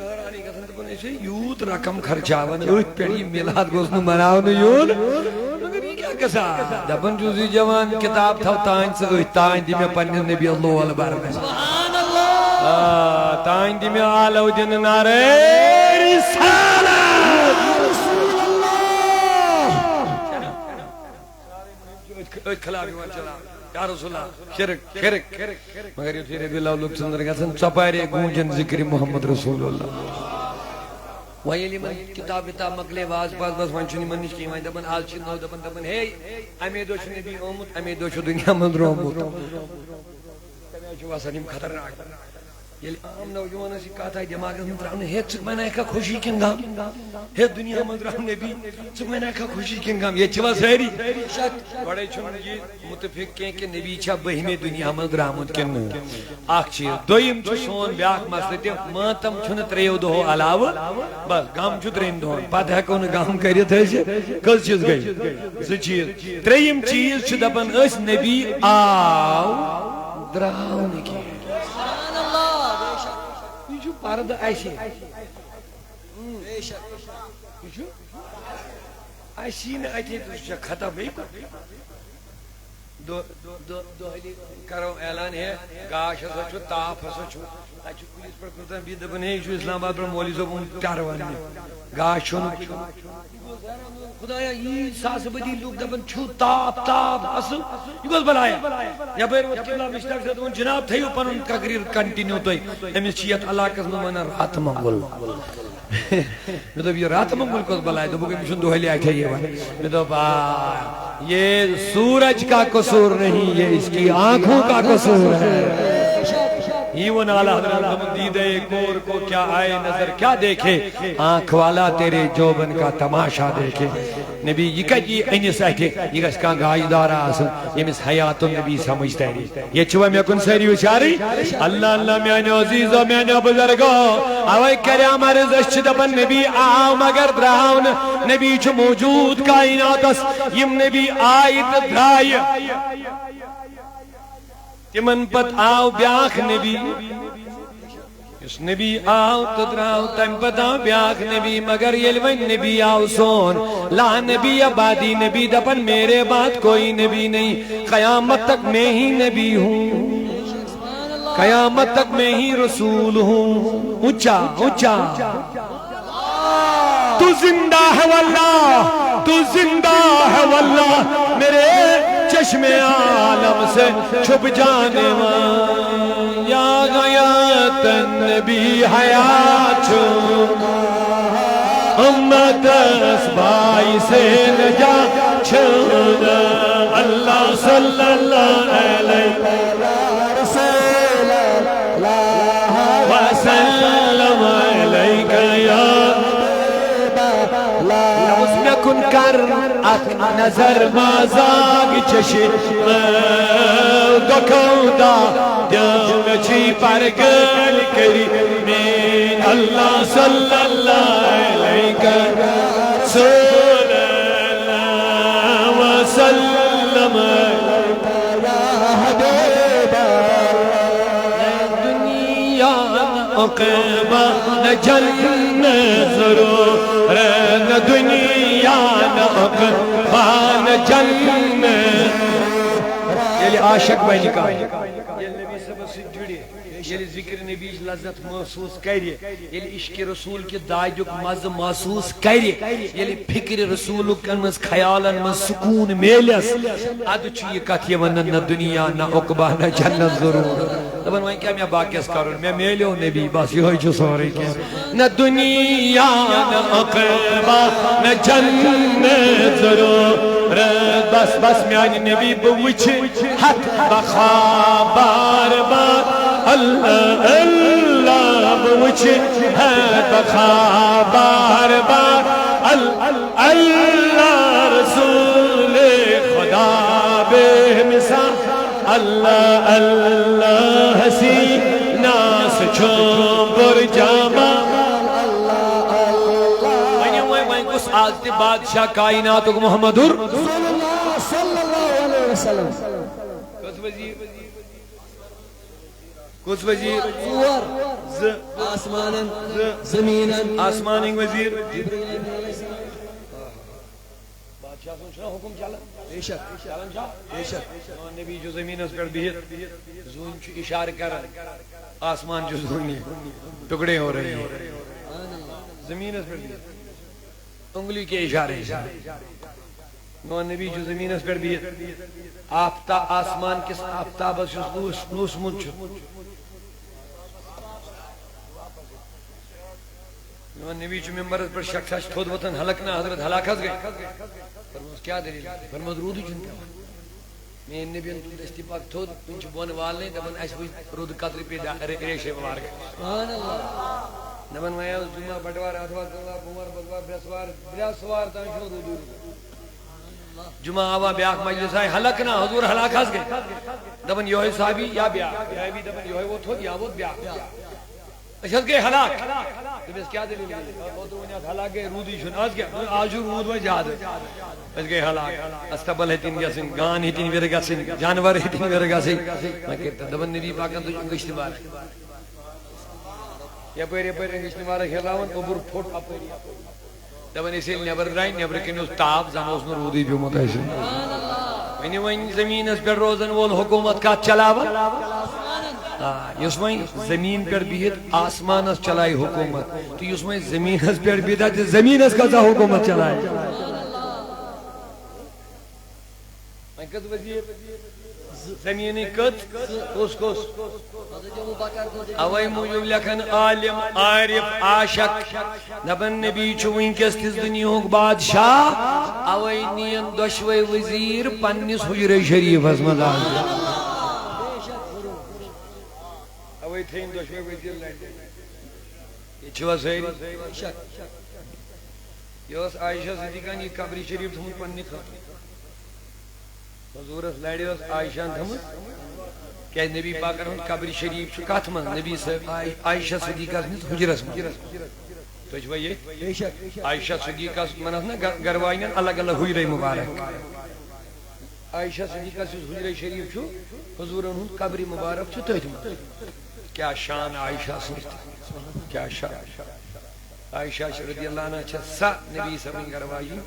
حیرانی گژھان دپان أسۍ ہے یوت رقم خرچاون أتھۍ پٮ۪ٹھ یہِ میلاد گوٚژھ نہٕ مناونہٕ یُن مگر یہِ کیٛاہ گژھان دپان چھُس یہِ جوان کِتاب تھاو تانۍ ژٕ أتھۍ تانۍ دِ مےٚ پننِس نبیَس لول برنس سبحان اللہ تانۍ دِ مےٚ آلو دِنہٕ نعرے رسالت رسول اللہ أتھۍ خلاف یِوان چلاونہٕ یا رسول اللہ شرک شرک مگر یُتھُے ربیع الاولُک ژٔنٛدٕر گژھان ژۄپارے گوٗنجن ذکر محمد رسول اللہ وۄنۍ ییٚلہِ یِمن کِتاب وِتاب مۄکلے واز پاز بس وۄنۍ چھُنہٕ یِمن نِش کِہیٖنۍ وۄنۍ دپان آز چھِ نو دپان ہے اَمے دۄہ چھُ نبی آمُت اَمے دۄہ چھُ دُنیا منٛز درٛامُت تَمہِ آیہِ چھُ باسان یِم خطرناک ییٚلہِ عام نوجوانس یہِ کتھ آیہِ دٮ۪ماغس منٛز ترٛاونہٕ ہے ژٕ مناوکھا خوشی کِنہٕ غم ہے دُنیا منٛز درٛاو نبی ژٕ مناوکھا خوشی کِنہٕ غم ییٚتہِ چھِوا سٲری گۄڈے چھُنہٕ یہِ مُتفِق کینٛہہ کہِ نبی چھا بٔہمہِ دُنیا منٛز درٛامُت کِنہٕ نہٕ اکھ چیٖز دوٚیِم چھُ سون بیٛاکھ مسلہٕ تہِ ماتم چھُنہٕ ترٛیٚیو دۄہو علاوٕ بس غم چھُ ترٛیٚنۍ دۄہن پتہٕ ہٮ۪کو نہٕ غم کٔرِتھ أسۍ کٔژ چیٖز گٔے زٕ چیٖز ترٛیٚیِم چیٖز چھُ دپان أسۍ نبی آو درٛاو نہٕ کینٛہہ پرد اسی اسی نہ اتھے تو ختم ہے کرو اعلان ہے گاش ہسا چھو تاپ ہسا چھو اچھو پولیس پر کرتا بھی دبن ہے جو اسلام آباد پر مولی صاحب ٹارون گاش چھو خدایا یہ ساس بدی لوگ دبن چھو تاپ تاپ اصل یہ گوز بلایا یا بیر وقت اللہ مشتاق سے دبن جناب تھیو پنن تقریر کنٹینیو توی امیس چیت اللہ کس ممانا رات منگل میں تو یہ رات منگل کو بلایا تو بکر مشن دوہلی آئے یہ بھائی میں تو یہ سورج کا قصور نہیں یہ اس کی آنکھوں کا قصور ہے یہ وہ نالا حضرت دید گور کو کیا آئے نظر کیا دیکھے آنکھ والا تیرے جوبن کا تماشا دیکھے نبی یہ کجی انس اٹھے یہ گھس کان گاج دار آسن یمس حیات النبی سمجھ تیری یہ چھوا میں کن ساری وچاری اللہ اللہ میانے عزیزو میانے بزرگو اوے کرے ہمارے زشت دبن نبی آو مگر دراؤن نبی چھو موجود کائنات اس یم نبی آئیت درائی تمن پت آو بیاخ نبی اس نبی آو تو دراؤ تم پت آو بیاخ نبی مگر یلوین نبی آو سون لا نبی آبادی نبی دپن میرے بات کوئی نبی نہیں قیامت تک میں ہی نبی ہوں قیامت تک میں ہی رسول ہوں اونچا اونچا تو زندہ ہے واللہ تو زندہ ہے واللہ میرے چشم عالم سے چھپ جانے وان یا غیات النبی حیات امت اسبائی سے نجا چھوڑا اللہ صلی اللہ علیہ وسلم علیکہ یا اس میں کن کر اک نظر مازاگ چشم دکھو دا دم چی پر گل کری من اللہ صلی اللہ علیہ صلی اللہ وسلم دنیا اقبا نجن ضرور رن دنیا اقبا نجن یلی عاشق بینی کا یلی نبی سب سے جڑے یلی ذکر نبی لذت محسوس کریے یلی عشق رسول کی دائجک مز محسوس کریے یلی فکر رسول کنمز خیالن مز سکون میلیس ادو چی کت یہ ونن نہ دنیا نہ عقبہ نہ جنت ضرور دبن وہیں کیا میں باقیس کروں میں میلیو نبی بس یہ ہوئی جو سوری کے نہ دنیا نہ عقبہ نہ جنت ضرور بس بس میانی نبی بوچھ حت بخابار بار اللہ اللہ بوچھ حت بخابار بار اللہ رسول خدا بے مثال اللہ اللہ حسی ناس چھومبر جامع وہیں کس آزتی بادشاہ کائنات محمد صلی اللہ علیہ وسلم کس وزیر کس وزیر آسمانا زمینا آسمانی وزیر بادشاہ سنچنا حکم چلا بے شک چلن شاہ بے شک نبی جو زمین اس پر بیت زون چو اشار کر آسمان جو زونی ٹکڑے ہو رہے ہیں زمین اس پر بیت انگلی کے اشارے نو نبی جو زمین اس پر بیت آسمان کس آفتاب اس نوس منچ نو نبی جو ممبر اس پر شخص تھود وطن حلقنا حضرت حلاکت گئے فرموز کیا دلیل فرموز رودی جنتا میں نبی انتو دستی پاک تھود انچو بون والنے دبن ایسا ہوئی رود قطری پیدا ریشے بوار گئے سبحان اللہ دبن ویا جمعہ بٹوار آتوار دلوار بومار بدوار بریسوار تانشو رودو جمعہ آوا بیاک مجلس آئے حلقنا حضور حلاکت گئے دبن یوہی صحابی یا بیاک بھی دبن یوہی وہ تھود یا وہ بیاک اشد گئے حلاک تو بس کیا دلیل وہ تو انہیں حلاک گئے رودی شن آج گئے آجو رود و جاد بس گئے حلاک استبل ہے تین گسن گان ہی تین ورگا سن جانور ہی تین ورگا سن میں کہتا دبن نبی پاکن تو چنگ اشتبار یا پیر اشتبار کھیلاون عبر پھوٹ اپری دبن اسے نیبر رائی نیبر کنیوز تاب زنوز میں رودی جو متحسن وینی وین زمین اس پر روزن وول حکومت کا چلاوا یس وہیں زمین پر بیت آسمان اس چلائی حکومت تو یس وہیں زمین اس پر بیت زمین اس کا حکومت چلائی زمینی کت کس اوائی موجب لکھن عالم عارف عاشق دبن نبی چوین کس تیز دنیاوک بادشاہ اوائی نین دشوی وزیر پنیس حجر شریف از مدان اوئی تھین دشوی وزیر لائن چھوا سہری بے شک یہ عائشہ صدیقہ یہ قبر شریف تھومت پنہ خاطر حضورس لڑ عائشہ تھومت کہ نبی پاکن ہند قبر شریف کت من نبی صاحب عائشہ صدیقہ ہندس حجرس من تو یہ بے شک عائشہ صدیقہ من نا گروائن الگ الگ حجر مبارک عائشہ صدیقہ حجر شریف چھو حضور ہند قبر مبارک چھو تھی من کیا شان عائشہ سنت کیا شان عائشہ رضی اللہ عنہ چھ سا نبی صاحب گروائی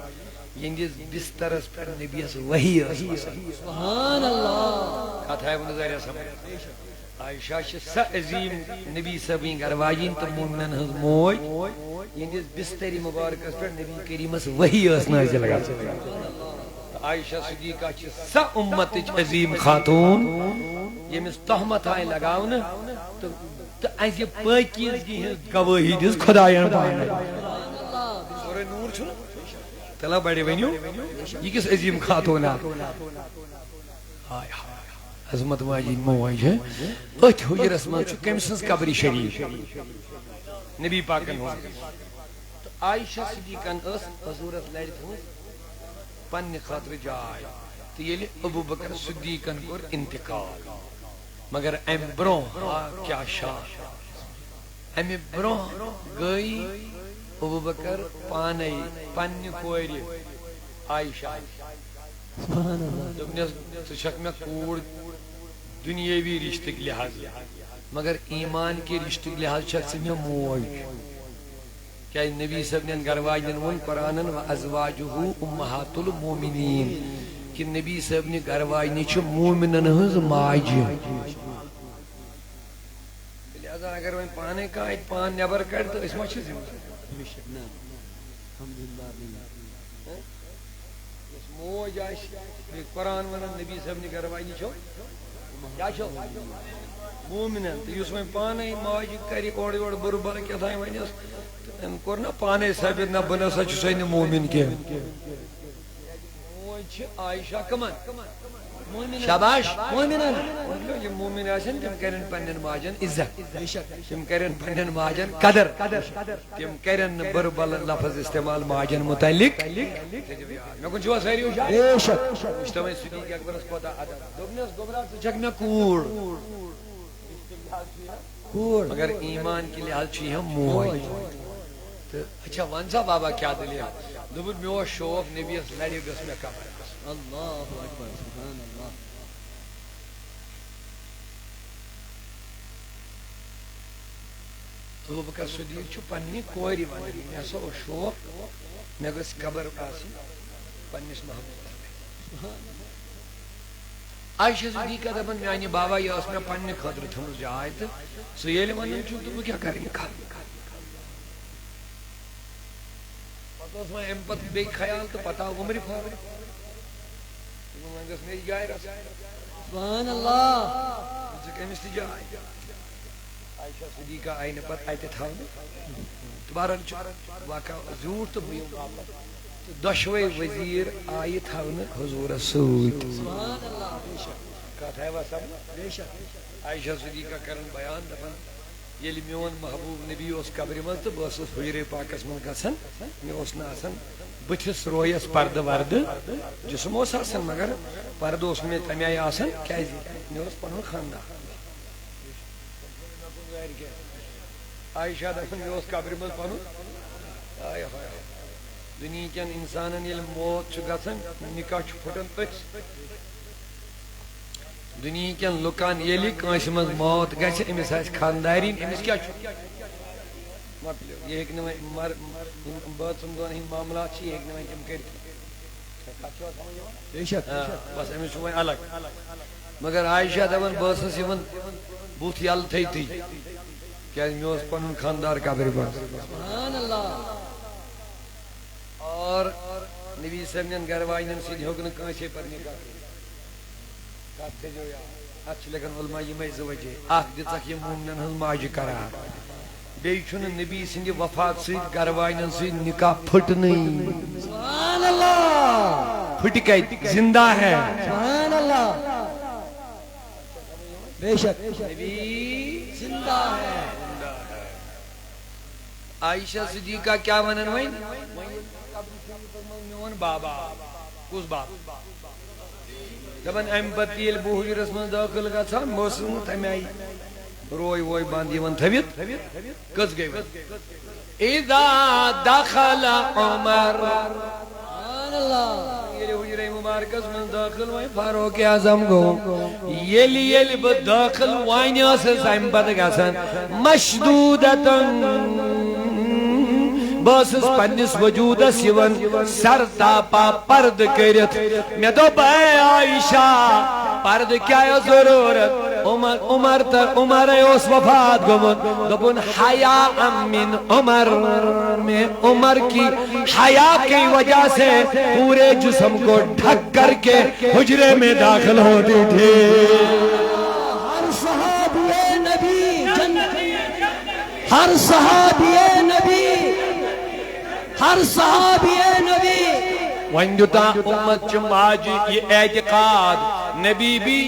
یندس بسترس پر نبی اس وحی سبحان اللہ کتھ ہے نظر سمجھ عائشہ چھ سا عظیم نبی صاحب گروائی تو مومنن ہز موج یندس بستری مبارکس پر نبی کریم اس وحی اس نازل لگا عائشہ صدیقہ چھ سا امت عظیم خاتون یمس تہمت آئی لگاون تو ایسے پاکیزگی ہز گواہی دس خدایان پانے سورہ نور چھو تلا بڑے ونیو یہ کس عظیم خاتون عظمت واجین مواج ہے ات حجرس من چھو کم سنس قبر شریف نبی پاکن ہو تو عائشہ صدیقن اس حضورت لڑ پنہ خاطر جائے تو یہ ابو بکر صدیقن کور انتقال مگر ام برو کیا شان ام برو گئی ابو بکر پانے پنہ کور عائشہ سبحان اللہ دبنس چھ میں کوڑ دنیاوی رشتہ لحاظ مگر ایمان کے رشتہ لحاظ چھ میں موج کیا نبی صاحب نے گرواجن ون قرآن و ازواجہ امہات المومنین کہ نبی صاحب نے گرواجن چھ مومنن ہز ماج لہذا اگر وہ پانے کا پان نیبر کر تو اس میں چھ بے شک نا الحمدللہ موج آش قرآن ونن نبی صاحب نے گرواجن چھو کیا چھو مومنن تو اس میں پانے ماج کری اوڑ اوڑ بربر کیا تھا ونس ان کرنا پانے ثابت نہ بنا سچ سین مومن کے موج عائشہ کمن شاباش مومنن یہ مومن آسن تم کرن پنن ماجن عزت بے شک تم کرن پنن ماجن قدر تم کرن بربل لفظ استعمال ماجن متعلق میں کن چھوا سہری ہو بے شک اجتماعی صدیق اکبر اس کوتا عدد دوبنیس گبرات سے چھکنا کوڑ مگر ایمان کے لحاظ چھی ہم موج اچھا ونسا بابا کیا دلی ہے دوبن میں وہ شوق نبی اس لڑی گس میں قبر اللہ اکبر سبحان اللہ ابو بکر صدیق چھو پنی کوری ونی میں سو شوق میں گس قبر آسی پنیس محبوب عائشہ صدیقہ دبن میانی بابا یہ اس میں پنی خطر تھمس جائے تو سیل ونن چھو تو وہ کیا کریں گے اس میں امپت بے خیال تو پتا عمری فاوری منگس میری جائے رہا سبحان اللہ مجھے کیمستی جائے عائشہ صدیقہ آئین پت آئیتے تھا دوبارہ واقع زور تو ہوئی دشوے وزیر آئی تھا حضور سود سبحان اللہ بے شک کہا تھا وہ سب بے شک عائشہ صدیقہ کرن بیان دفن یلی میون محبوب نبی اس قبر من تو بس حجر پاکس من گسن میں اس نا آسن بتس رویس پرد ورد جسم اس آسن مگر پرد اس میں تمیائی آسن کیا میں اس پنن خاندان عائشہ دفن میں اس قبر من پنن آئے ہوئے دنیا کین انسانن یل موت چھ گسن نکاح چھ پھٹن تس دنیا کین لکان یلی کانس من موت گژھِ امس آسہِ خاندارین امس کیا چھُ مطلب یہ ہیٚکہِ نہٕ وۄنۍ بٲژن دۄن ہٕنٛدۍ معاملات چھِ یہِ ہیٚکہِ نہٕ وۄنۍ تِم کٔرِتھ بے شک بس أمِس چھُ وۄنۍ الگ مگر عائشہ دپان بہٕ ٲسٕس یِوان بُتھ یلہٕ تھٲیتھٕے کیٛازِ مےٚ اوس پنُن خاندار قبرِ منٛز سبحان اللہ اور نبی صٲبنٮ۪ن گرٕ واجنٮ۪ن سۭتۍ ہیوٚک نہٕ کٲنٛسے پتہٕ نکاح کٔرِتھ کتھ تھٲیزیو یاد اتھ چھِ لیکھان علما یِمے زٕ وجہ اکھ دِژکھ یِم مومنن ہٕنٛز ماجہِ قرار بیٚیہِ چھُنہٕ نبی سٕنٛدِ وفات سۭتۍ گرٕ واجنٮ۪ن سۭتۍ نکاح پھٕٹنٕے سبحان اللہ پھٹ کتہِ زندہ ہے سبحان اللہ بے شک نبی زندہ ہے عائشہ صدیقہ کیا ونن وین میون بابا کس باب دپان ام پتہ یل بہ حجرس من داخل گژھان موسم تمہ آئی روئی ووئی بند یوان تھوِتھ کس گئی اذا دخل عمر سبحان اللہ یل حجرہ مبارکس من داخل وین فاروق اعظم گو یل بہ داخل وین ٲسٕس امہ پتہٕ گژھان مشدودتن باسس پنس وجودس یوان سر تاپا پرد کرت میں دوپ اے عائشہ پرد کیا ضرورت عمر اس وفات گمت دوپن حیاء من عمر میں عمر کی حیاء کی وجہ سے پورے جسم کو ڈھک کر کے حجرے میں داخل ہوتی تھی ہر صحابی نبی جنت ہر صحابی نبی ہر صحابی نبی وَن دیتا امت چم آج یہ اعتقاد نبی بھی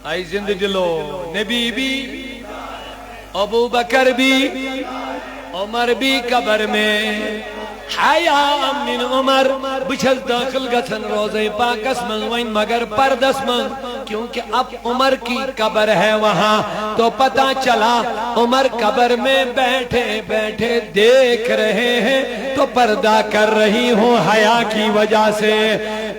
آئی زند دلو نبی بھی ابو بکر بھی عمر بھی قبر میں حیاء من عمر بچھل داخل گھن روزے پاکس من وین مگر پردس من کیونکہ اب عمر کی قبر ہے وہاں تو پتہ چلا عمر قبر میں بیٹھے بیٹھے دیکھ رہے ہیں تو پردہ کر رہی ہوں حیاء کی وجہ سے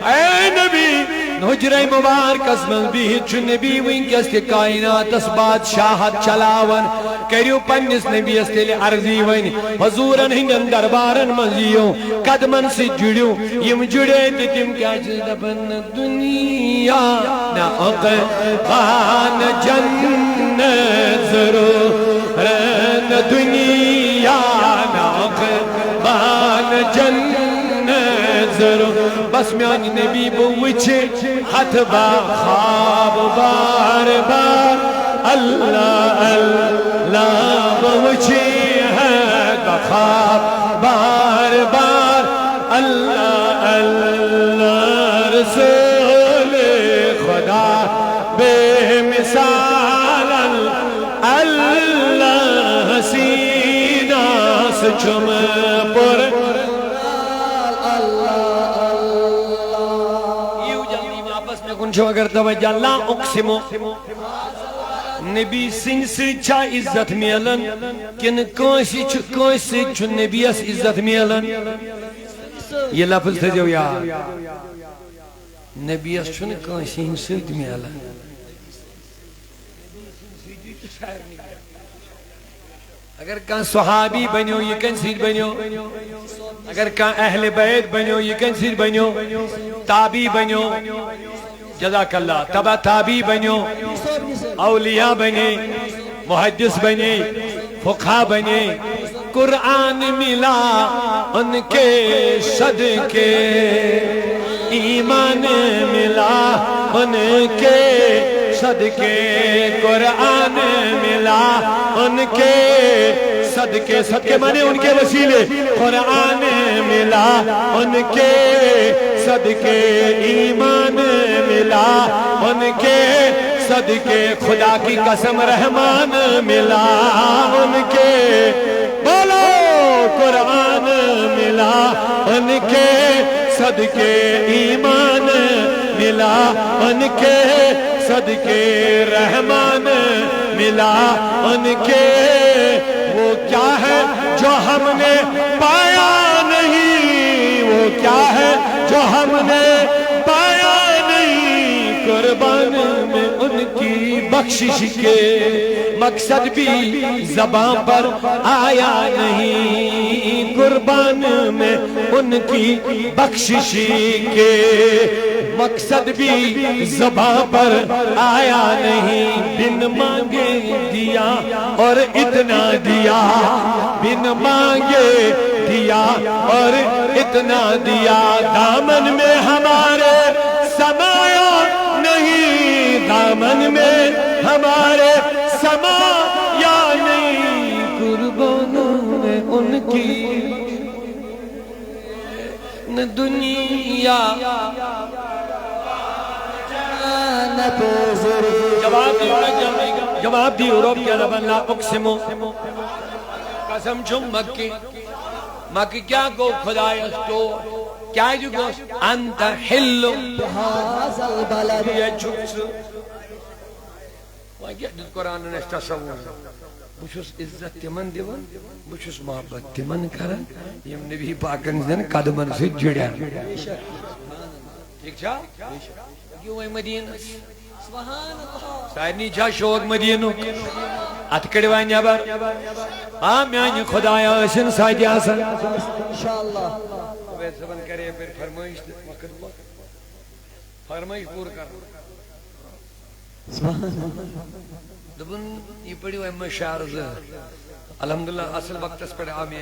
اے نبی حجرہ مبارک اسمن بھی چھ نبی ونکس کے کائنات اس بادشاہت چلاون کریو پنس نبی استیل عرضی ون حضورن ہندن دربارن منزیوں قدمن سے جڑیوں یم جڑے تم کیا دپن دنیا نا اقبان جنت ضرور دنیا نا اقبان جنت ضرور بس میانی نبی بوچھے ہاتھ با خواب بار بار اللہ اللہ بوچھے ہاتھ با خواب بار بار اللہ اللہ رسول خدا بے مثال اللہ سینہ سے چھم پر کنچو اگر توجہ لا اقسمو نبی سن سے چھا عزت میلن کن کوئی چھ نبی اس عزت میلن یہ لفظ تھے جو یار نبی اس چھن کوئی سن سے میلن اگر کان صحابی بنیو یہ کن سید بنیو اگر کان اہل بیت بنیو یہ کن سید بنیو تابی بنیو جزاک اللہ تبا تابی بنیو اولیاء بنے محدث بنے فقہ بنے قرآن ملا ان کے صدقے ایمان ملا ان کے صدقے قرآن ملا ان کے صدقے صدقے مانے ان کے وسیلے قرآن ملا ان کے صدقے ایمان ملا ان کے صدقے خدا کی قسم رحمان ملا ان کے بولو قرآن ملا ان کے صدقے ایمان ملا ان کے صدقے رحمان ملا ان کے وہ کیا ہے جو ہم نے پایا نہیں وہ کیا ہے جو ہم نے پایا نہیں قربان میں ان کی بخشش کے مقصد بھی زبان پر آیا نہیں قربان میں ان کی بخشش کے مقصد بھی زبان پر آیا نہیں بن مانگے دیا اور اتنا دیا بن مانگے دیا اور اتنا دیا دامن میں ہمارے سمایا نہیں دامن میں ہمارے سمایا نہیں قربانوں میں ان کی دنیا جواب دی عرب یا رب اللہ اقسمو قسم چھم مکی مکی کیا گو خدایس تو کیا جو گوس انت حل بهذا البلد یہ چھکس وہاں قرآن نے تصور بچھس عزت تمن دیون بچھس محبت تمن کرن یم نبی پاکن دن قدمن سے جڑیان ٹھیک چھا کیوں ہے مدینہ سبحان اللہ سارنی چھا شوق مدینہ اتکڑ وائن نبر میانی خدایا اسن ساتھ آسن انشاءاللہ عبید صبن کرے پھر فرمائش وقت فرمائش پور کر سبحان اللہ دبن یہ پڑی ہوئے مشارز الحمدللہ اصل وقت اس پر آمی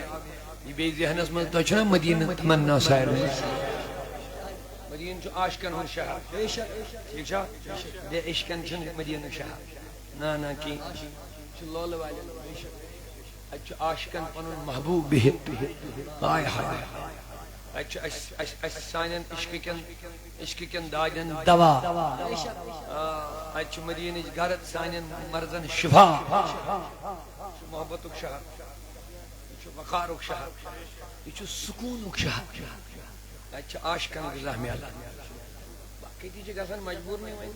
یہ بے ذہنس من تو چھنا مدینہ تمنا سائر مدینہ جو عاشقن ہن شہر ٹھیک چھا بے عشقن چھن مدینہ شہر نا کی چھو لول والے اچھو عاشقن پنن محبوب بہت آئے ہائے اچھو اس سانن عشق کن دادن دوا اچھو مدینہ گرد سانن مرزن شفا محبتک شہر اچھو وقارک شہر اچھو سکونک شہر اچھو عاشقن غزہ میں اللہ باقی دیجئے گا سن مجبور نہیں ہوئی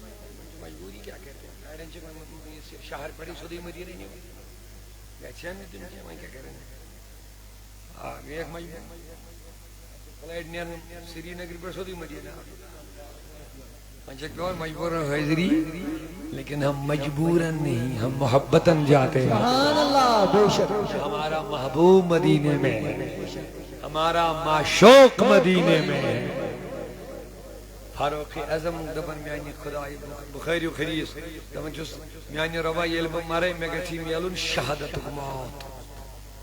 مجبوری کیا کہتے ہیں ایرن چھے شہر پڑی سودی مدینہ نہیں ہوئی گچھے ہمیں دن کیا وہیں کیا کہہ رہے ہیں ایک مجبور فلائٹ نیان سری نگر پر سودی مدینہ پنچک اور مجبور حیدری لیکن ہم مجبوراً نہیں ہم محبتاً جاتے ہیں سبحان اللہ بے شک ہمارا محبوب مدینے میں ہمارا معشوق مدینے میں فاروق اعظم دبن میانی خدای بخیری و خریس دبن جس میانی روائی علم مارے مگتی میالون شہادت موت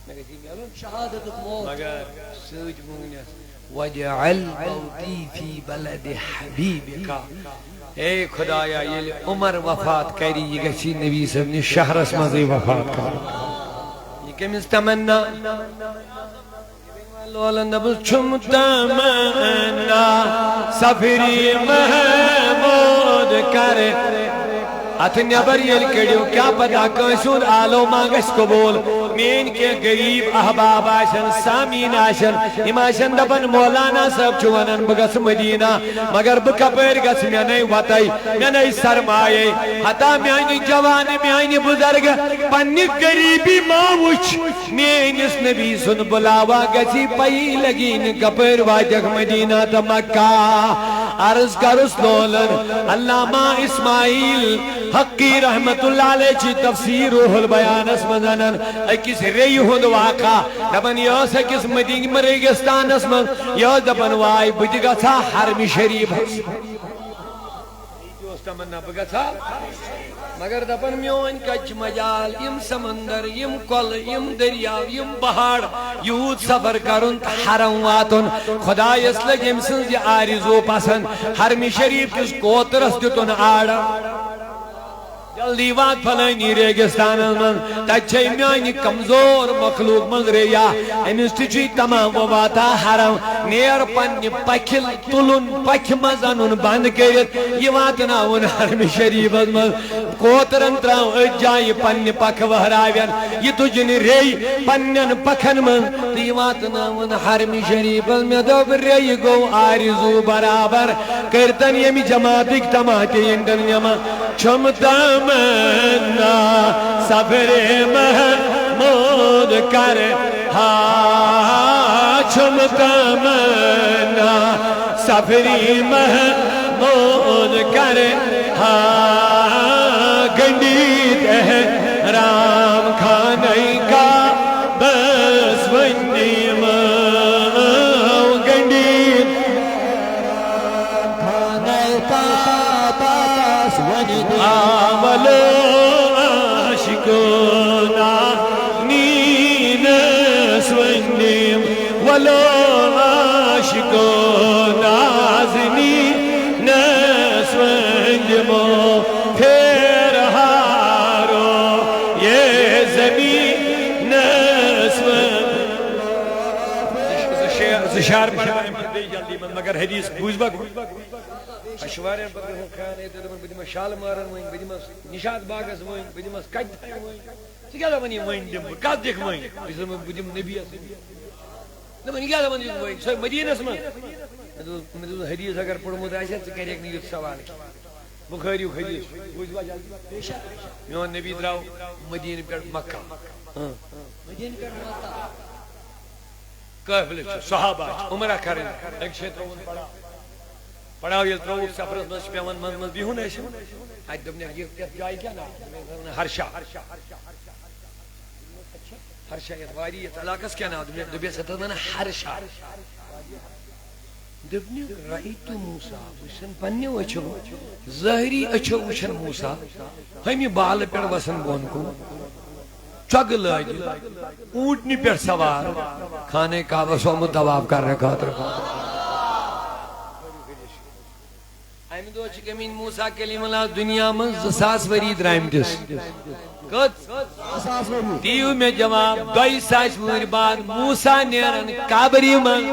مگتی میالون شہادت موت مگر سوچ مونگنیس وَجَعَلْ مَوْتِي فِي بَلَدِ حَبِيبِكَ اے خدایا یہ عمر وفات کری یہ گچی نبی صاحب نے شہرس مزی وفات کر یہ کم استمنا لولا نبس چھم تمنا سفری محمود کرے اتن نبر یل کڑیو کیا پتا کنسون آلو مانگس قبول مین کے غریب احباب آشن سامین آشن ام آشن دبن مولانا صاحب چوانن بگس مدینہ مگر بکپر گس میانی وطائی میانی سرمائی حتا میانی جوان میانی بزرگ پنی غریبی ماوچ مینس نبی سن بلاوا گسی پئی لگین کپر واجگ مدینہ تا مکہ عرض کرس لولن علامہ اسماعیل حقی رحمت اللہ علیہ چی تفسیر روح البیان اسمدنن اکس ری ہند واقع دبن یوس اکس مدینہ مریگستان اسمد یوس دبن وائی بجگا تھا حرم شریف یوس تمنا بگا تھا مگر دبن میون کچ مجال یم سمندر یم کل یم دریاو یم بہاڑ یود سفر کرن حرم واتن خدا اس لگم سنز آرزو پسند حرم شریف کس کوترس دیتن آڑا جلدی وات پھلانی ریگستان من تچھے میانی کمزور مخلوق من ریا امس تچھی تمام واتا حرم نیر پنی پکھل تلن پکھ مزنن بند کرت یہ واتناون حرم شریف من کوترن تراؤ اجائی پنی پکھ وہراوین یہ تجھن ری پنین پکھن من یہ واتناون حرم شریف من دوب ری گو آرزو برابر کرتن یمی جماعتک تماتی اندن یما چھمتا منا سفر محمود کر چھمتا منا سفری محمود کر گنڈیت احرام کھانے کا بس ونیم گنڈیت کھانے کا بس ونیم آملو عاشقونا نین سونیم ولو عاشقونا زنین سونیمو پھر ہارو یہ زمین سونیم زشار پڑھائیں پڑھتے جلدی من مگر حدیث بوز بک اشوارین پر گھن کھانے دادمن بدیما شال مارن وین بدیما نشاد باغس وین بدیما کج تھائی وین سکیالا ونی وین دیم کات دیکھ وین بدیم نبی اس نمانی کیا ونی وین سوی مدینہ اسمان میں دو حدیث اگر پڑھمو دا ایسا کرے ایک نیت سوال کی بخاری حدیث بوز با جلدی میون نبی دراو مدینہ پر مکہ مدینہ پر مکہ قافلہ صحابہ عمرہ کرن ایک شیطرون پڑھاو یل ترو سفرس مز پیون من مز بیہون ایسے ات دبنے یہ جائے کیا نا ہرشا ہرشا یہ وادی یہ علاقس کیا نا دبے ستر من ہرشا دبنے رأیت موسیٰ وشن پنی وچھو ظاہری اچھو وشن موسیٰ ہمی بال پر وسن بون کو چگ لاجی اونٹنی پر سوار کھانے کعبہ سو متواب کر رکھا ایم دو چکمین موسیٰ کلیم اللہ دنیا من زساس ورید رائم دس کت دیو میں جواب دوئی ساس ور بعد موسیٰ نیرن کابری من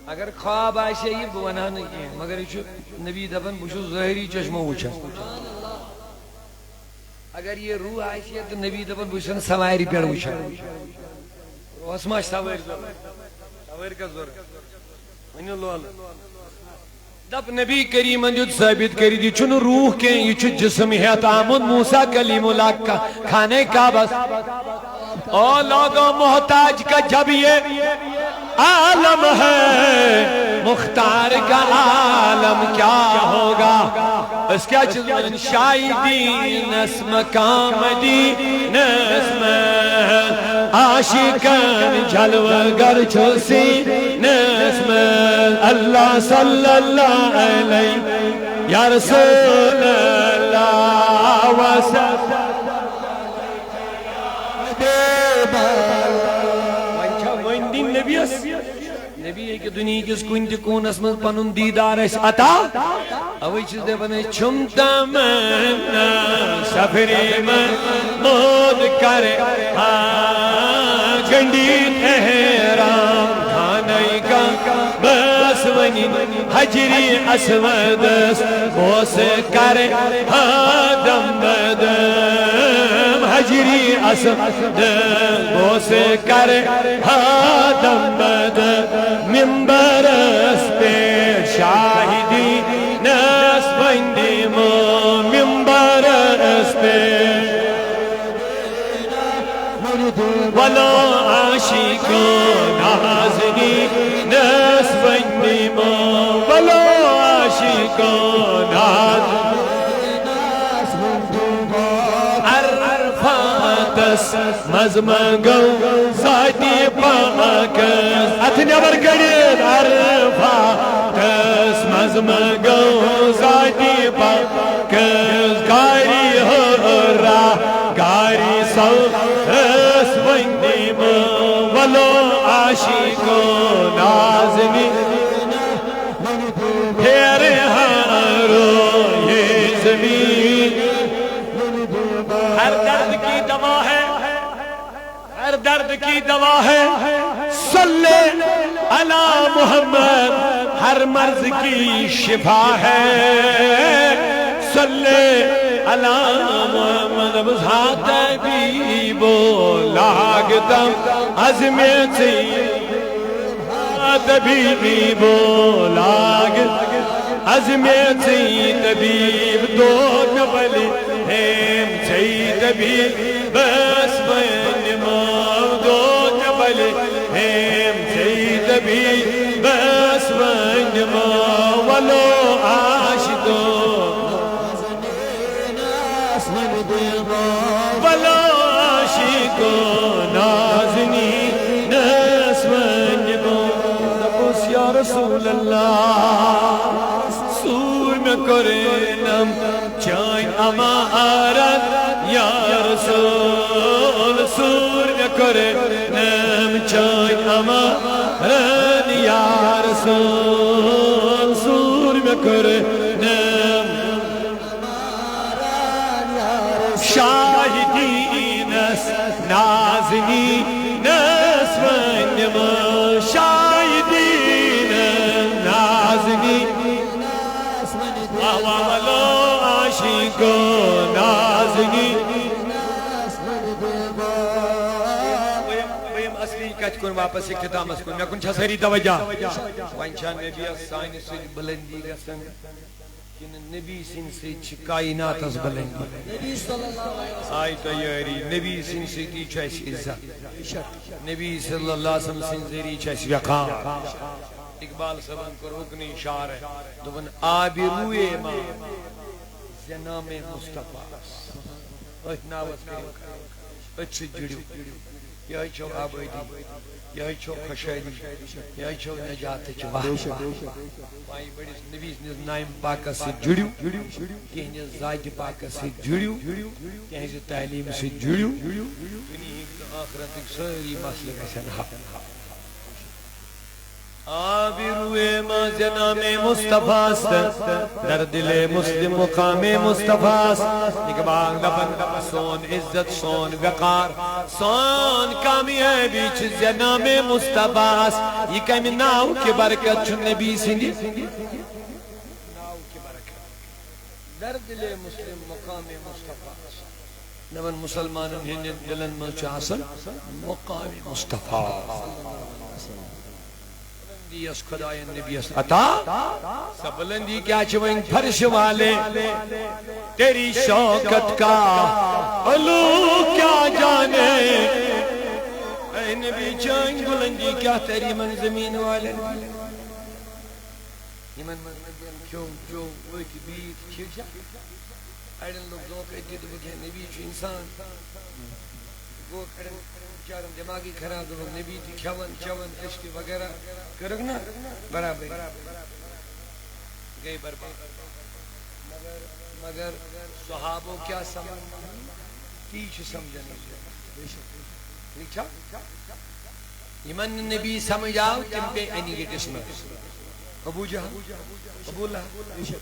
اگر خواب آئیسے یہ بوانا نہیں ہے مگر نبی دفن بشو ظاہری چشمہ وچھا اگر یہ روح آئیسے تو نبی دفن بشن سوائری پیڑ وچھا اسماش سوائر کا زور ونی اللہ اللہ دب نبی کریم انجد ثابت کری دی چون روح کے یہ چو جسم ہے تامد موسیٰ کلیم اللہ کا کھانے کا بس او لوگوں محتاج کا جب یہ عالم ہے مختار کا عالم کیا ہوگا اس کیا چیز من شاہدین اسم کامدین اسم عاشقان جلوگر چھوسی اسم اللہ صلی اللہ علیہ یا رسول اللہ وسلم نبی ہے کہ دنیا کس کوئی انتکون اسمت پنن دیدار اس عطا اوی چیز دے بنے چھمتا من سفری من مود کرے گنڈی تحرام کھانائی کا بس ونی حجری اسودس بوس کرے دم بدم حجری اسودس بوس کرے دم بدم ممبر اس پہ شاہدی نس بندی مو ممبر اس پہ ولو عاشقو نازنی نس بندی مو ولو عاشقو نازنی عرفاتس مزمگو ذاتی پاکس اتنی ابر گرید عرفاتس مزمگو ذاتی پاکس گاری ہو را گاری سو اس بندی مو ولو عاشقو نازنی پھر ہارو یہ زمین ہر درد کی دوا ہے ہر درد کی دوا ہے صلی علی محمد ہر مرض کی شفا ہے صلی علی محمد بزہات بیبو لاغتم عظمیتی طبیبو لاغت عظمیتی طبیب دو قبل ہم چی طبیب بس بین ماں دو قبل ہم چی طبیب بس بین ماں ولو عاشقو ولو عاشقو نازنی نسون نبوس یا رسول اللہ سور میں کرنم چائن امارت یا رسول سور میں کرنم چائن امارت یا رسول سور میں کرنم شاہدین نازنی نسون شاہدین والا عاشق نازنی ویم اصلی کت کن واپس اختتامس کن میں کن چھا ساری توجہ وانچہ نبی سائن سے بلندی گسن نبی سن سے کائنات از بلندی نبی صلی اللہ علیہ وسلم آئی تیاری نبی سن سے دی چیس عزت نبی صلی اللہ علیہ وسلم سن زیری چیس وقار اقبال صاحب کو رکنی شعر ہے دبن آبی روئے ماں زنام مصطفیٰ اچھ ناوت کریم اچھ سے جڑیو یہی چھو آبادی یہی چھو خشیدی یہی چھو نجات چواہ وائی بڑی نبی نائم پاکہ سے جڑیو کہیں زائد پاکہ سے جڑیو کہیں تعلیم سے جڑیو کنی آخرت ایک ساری مسئلہ کیسے حق آبی روئے ماں جنام مصطفیٰ است در دل مسلم مقام مصطفیٰ است نکباگ دبن سون عزت سون وقار سون کامیابی چھ جنام مصطفیٰ است یہ کمی ناو کی برکت چھ نبی سندی ناو کی برکت در دل مسلم مقام مصطفیٰ است نبن مسلمانوں ہندن دلن میں چاہسن مقام مصطفیٰ دیس خدای نبی عطا سبلندی کیا چھوئیں فرش والے تیری شوکت کا علو کیا جانے اے نبی چاہیں بلندی کیا تیری من زمین والے یہ من کیوں وہ کی بیت چھوچا ایڈن لوگ دو کہتی تو بکے نبی چھو انسان وہ کرن چارم دماغی خراب دو نبی تھی چون عشق وغیرہ کرگ نا برابر گئی برباد مگر صحابوں کیا سمجھ تیچ سمجھنے ٹھیک ایمن نبی سمجھ آؤ تم پہ اینی گے قسم ابو جہاں ابو اللہ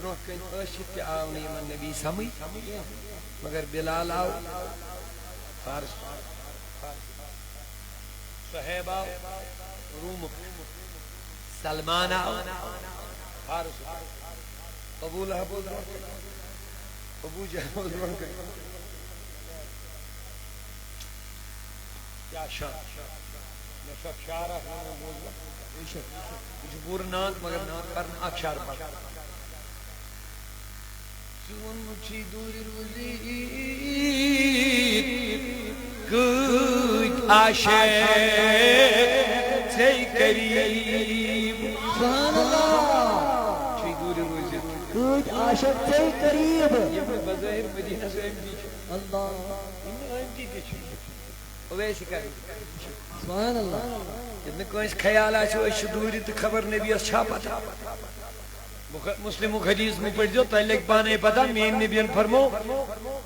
روح کن عشق آؤ ایمن نبی سمجھ مگر بلال آؤ فارس صحیب آؤ روم سلمان آؤ فارس ابو لہب ابو جہل کیا شان نشک شارہ کچھ بور نات مگر نات کرنا اکشار پر چون مچھی دوری روزی کچھ عاشق سے قریب سبحان اللہ چھی دوری روزی کچھ عاشق سے قریب یہ بظاہر مدینہ سے امدی چھو اللہ انہوں امدی کے چھو ویسے کر سبحان اللہ جتنے کوئی اس خیال آچھو اس دوری تو خبر نبی اس چھاپا تھا مسلم حدیث میں پڑھ جو تحلیق بانے پتا مین نبیان فرمو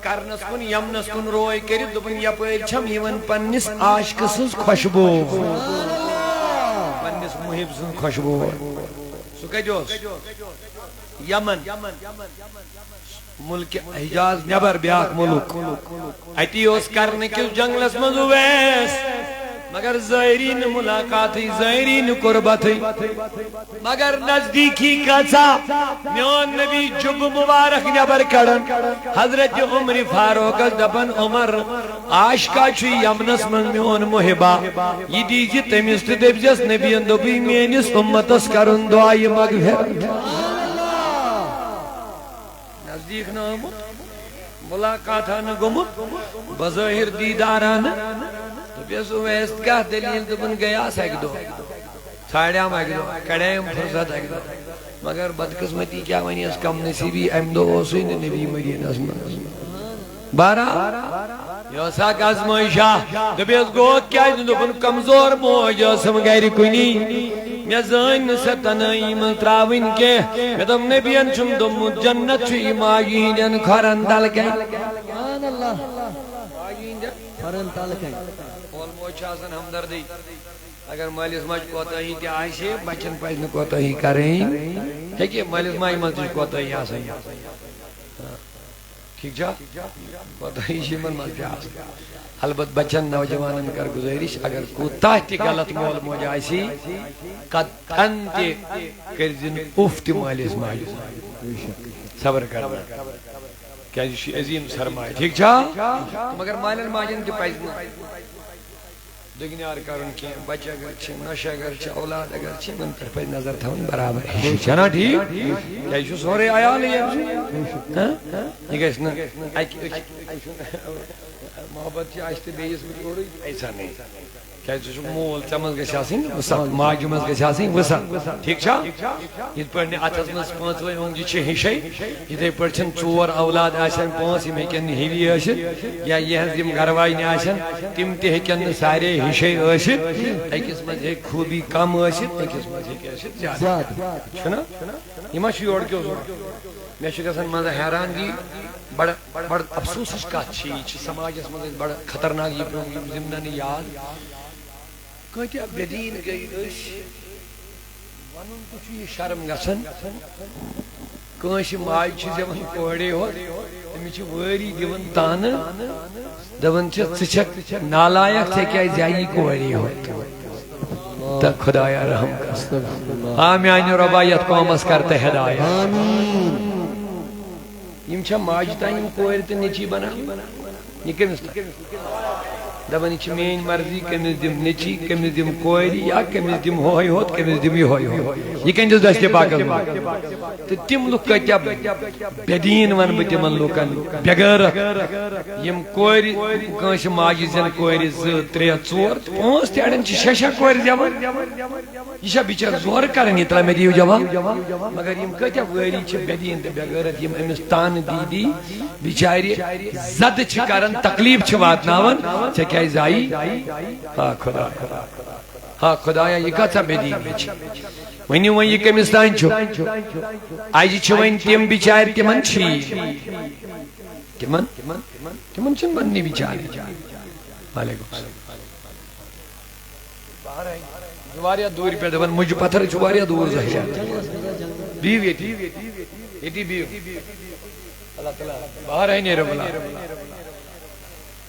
کرنس کن یمنس کن روئی کری دبن یا پیر چھم یمن پنس عاشق سز خوشبو پنس محب سز خوشبو سکے جوز یمن ملک حجاز نیبر بیاک ملک ایتی اس کرنے کس جنگلس مزویس مگر زائرین ملاقات ہی زائرین قربت ہی مگر نزدیکی کسا میون نبی جب مبارک نبر کڑن حضرت عمر فاروق دبن عمر عاشقہ چھوئی یمنس من میون محبا یہ دیجی تمیست دبجس نبی اندبی مینس امتس کرن دعائی مغفر نزدیک نامت ملاقاتان گمت بظاہر دیداران تو بیس اویست کا دلیل دبن گیا سیک دو ساڑیام ایک دو کڑیم فرصت ایک دو مگر بدقسمتی کیا ونی اس کم نصیبی امدو اوسوی نبی مدین ازمان بارا یوسا کا ازمائشا تو بیس گوت کیا دبن کمزور موجہ سم غیر کنی میں زین ستنائی من تراوین کے میں دم نبیان چم دم جنت چوئی ماجین کھرن دل کے سبحان اللہ کھرن دل کے اول موچ آسن ہمدردی اگر مالیس ماج کوتا ہی کیا آئیشے بچن پاچن کوتا ہی کریں ہے کہ مالیس ماج ملتش کوتا ہی آسن ٹھیک جا کوتا ہی شیمن ملتی آسن البت بچن نوجوانن کر گزارش اگر کوتا تی غلط مول موج آئیسی قد انتی کرزن افتی مالیس ماج صبر کرنا کیا یہ عظیم سرمایہ ٹھیک چھا مگر مالن ماجن تہ پزِ نہٕ دگنیار کرن کی بچہ اگر چھ نشہ اگر چھ اولاد اگر چھ من پر پہ نظر تھاون برابر ہے نا ٹھیک کیا چھ سورے عیال یہ گژھِ نہٕ محبت چھ آسہِ تہٕ بیٚیِس مٔہ ایسا نہیں کیازِ ژٕ چھُکھ مول ژےٚ منٛز گژھِ آسٕنۍ وُسعت ماجہِ منٛز گژھِ آسٕنۍ وُسعت ٹھیک چھا یِتھ پٲٹھۍ نہٕ اتھس منٛز پانٛژوے اونٛگجہِ چھِ ہِشے یِتھے پٲٹھۍ چھِنہٕ ژور اولاد آسن پانٛژھ یِم ہیٚکن نہٕ ہِوی ٲسِتھ یا یِہنٛز یِم گرواینہِ آسن تِم تہِ ہیٚکن نہٕ سارے ہِشے ٲسِتھ أکِس منٛز ہیٚکہِ خوٗبی کم ٲسِتھ أکِس منٛز ہیٚکہِ ٲسِتھ زیادٕ چھُنا یہِ ما چھُ یورٕکیو ضروٗرت مےٚ چھُ گژھان منٛزٕ حیرانگی بڑٕ افسوسٕچ کتھ چھِ یہِ چھِ سماجس منٛز بڑٕ خطرناک یہِ پیوٚم یِم ضِمنن یاد کۭتیاہ بے دیٖن گٔے أسۍ ونُن تہِ چھُ یہِ شرم گژھان کٲنٛسہِ ماجہِ چھِ دِوان کورے ہوت أمِس چھِ وٲری دِوان تانہٕ دپان چھِ ژٕ چھکھ نالایق ژےٚ کیازِ زایی کورے ہوت تہٕ خۄدایا رحم کر آ میانہِ رۄبا یتھ قومس کر تہٕ ہدایت یِم چھا ماجہِ تانۍ یِم کورِ تہٕ نیٚچی بنان یہِ کٔمِس تانۍ دپان یہ میٛٲنۍ مرضی کٔمِس دِم نیٚچی کٔمِس دِم کورِ یا کٔمِس دِم ہوے ہوت کٔمِس دِم یِہوے ہوت یہِ کٔہندِس دستہِ باغس منٛز تہٕ تِم لُکھ کۭتیاہ بے دیٖن ونہٕ بہٕ تِمن لُکن بے غٲرت یِم کورِ کٲنٛسہِ ماجہِ زٮ۪ن کورِ 2 3 4 تہٕ 5 تہِ اڑٮ۪ن چھِ 6 کورِ دِوان یہِ چھا بِچٲر زورٕ کران یہِ ترٛاو مےٚ دِیِو جواب مگر یِم کۭتیاہ وٲری چھِ بے دیٖن تہٕ بے غٲرت یِم أمِس تانہٕ دی بِچارِ زدٕ چھِ کران تکلیٖف چھِ واتناوان ژےٚ کیازِ زایی ہا خدا ہا خدایا یہِ کۭژاہ بے دیٖنی چھِ ؤنِو وۄنۍ یہِ کٔمِس تانۍ چھُ اَجہِ چھِ وۄنۍ تِم بِچارِ تِمن چھی تِمن چھِنہٕ بننی بِچارِ وعلیکُم السلام واریاہ دوٗرِ پٮ۪ٹھ دپان مُجہِ پتھر چھُ واریاہ دوٗر ظٲہِر بِہِو ییٚتی بِہِو اللہ تعالیٰ باہر ہے نیرو بلا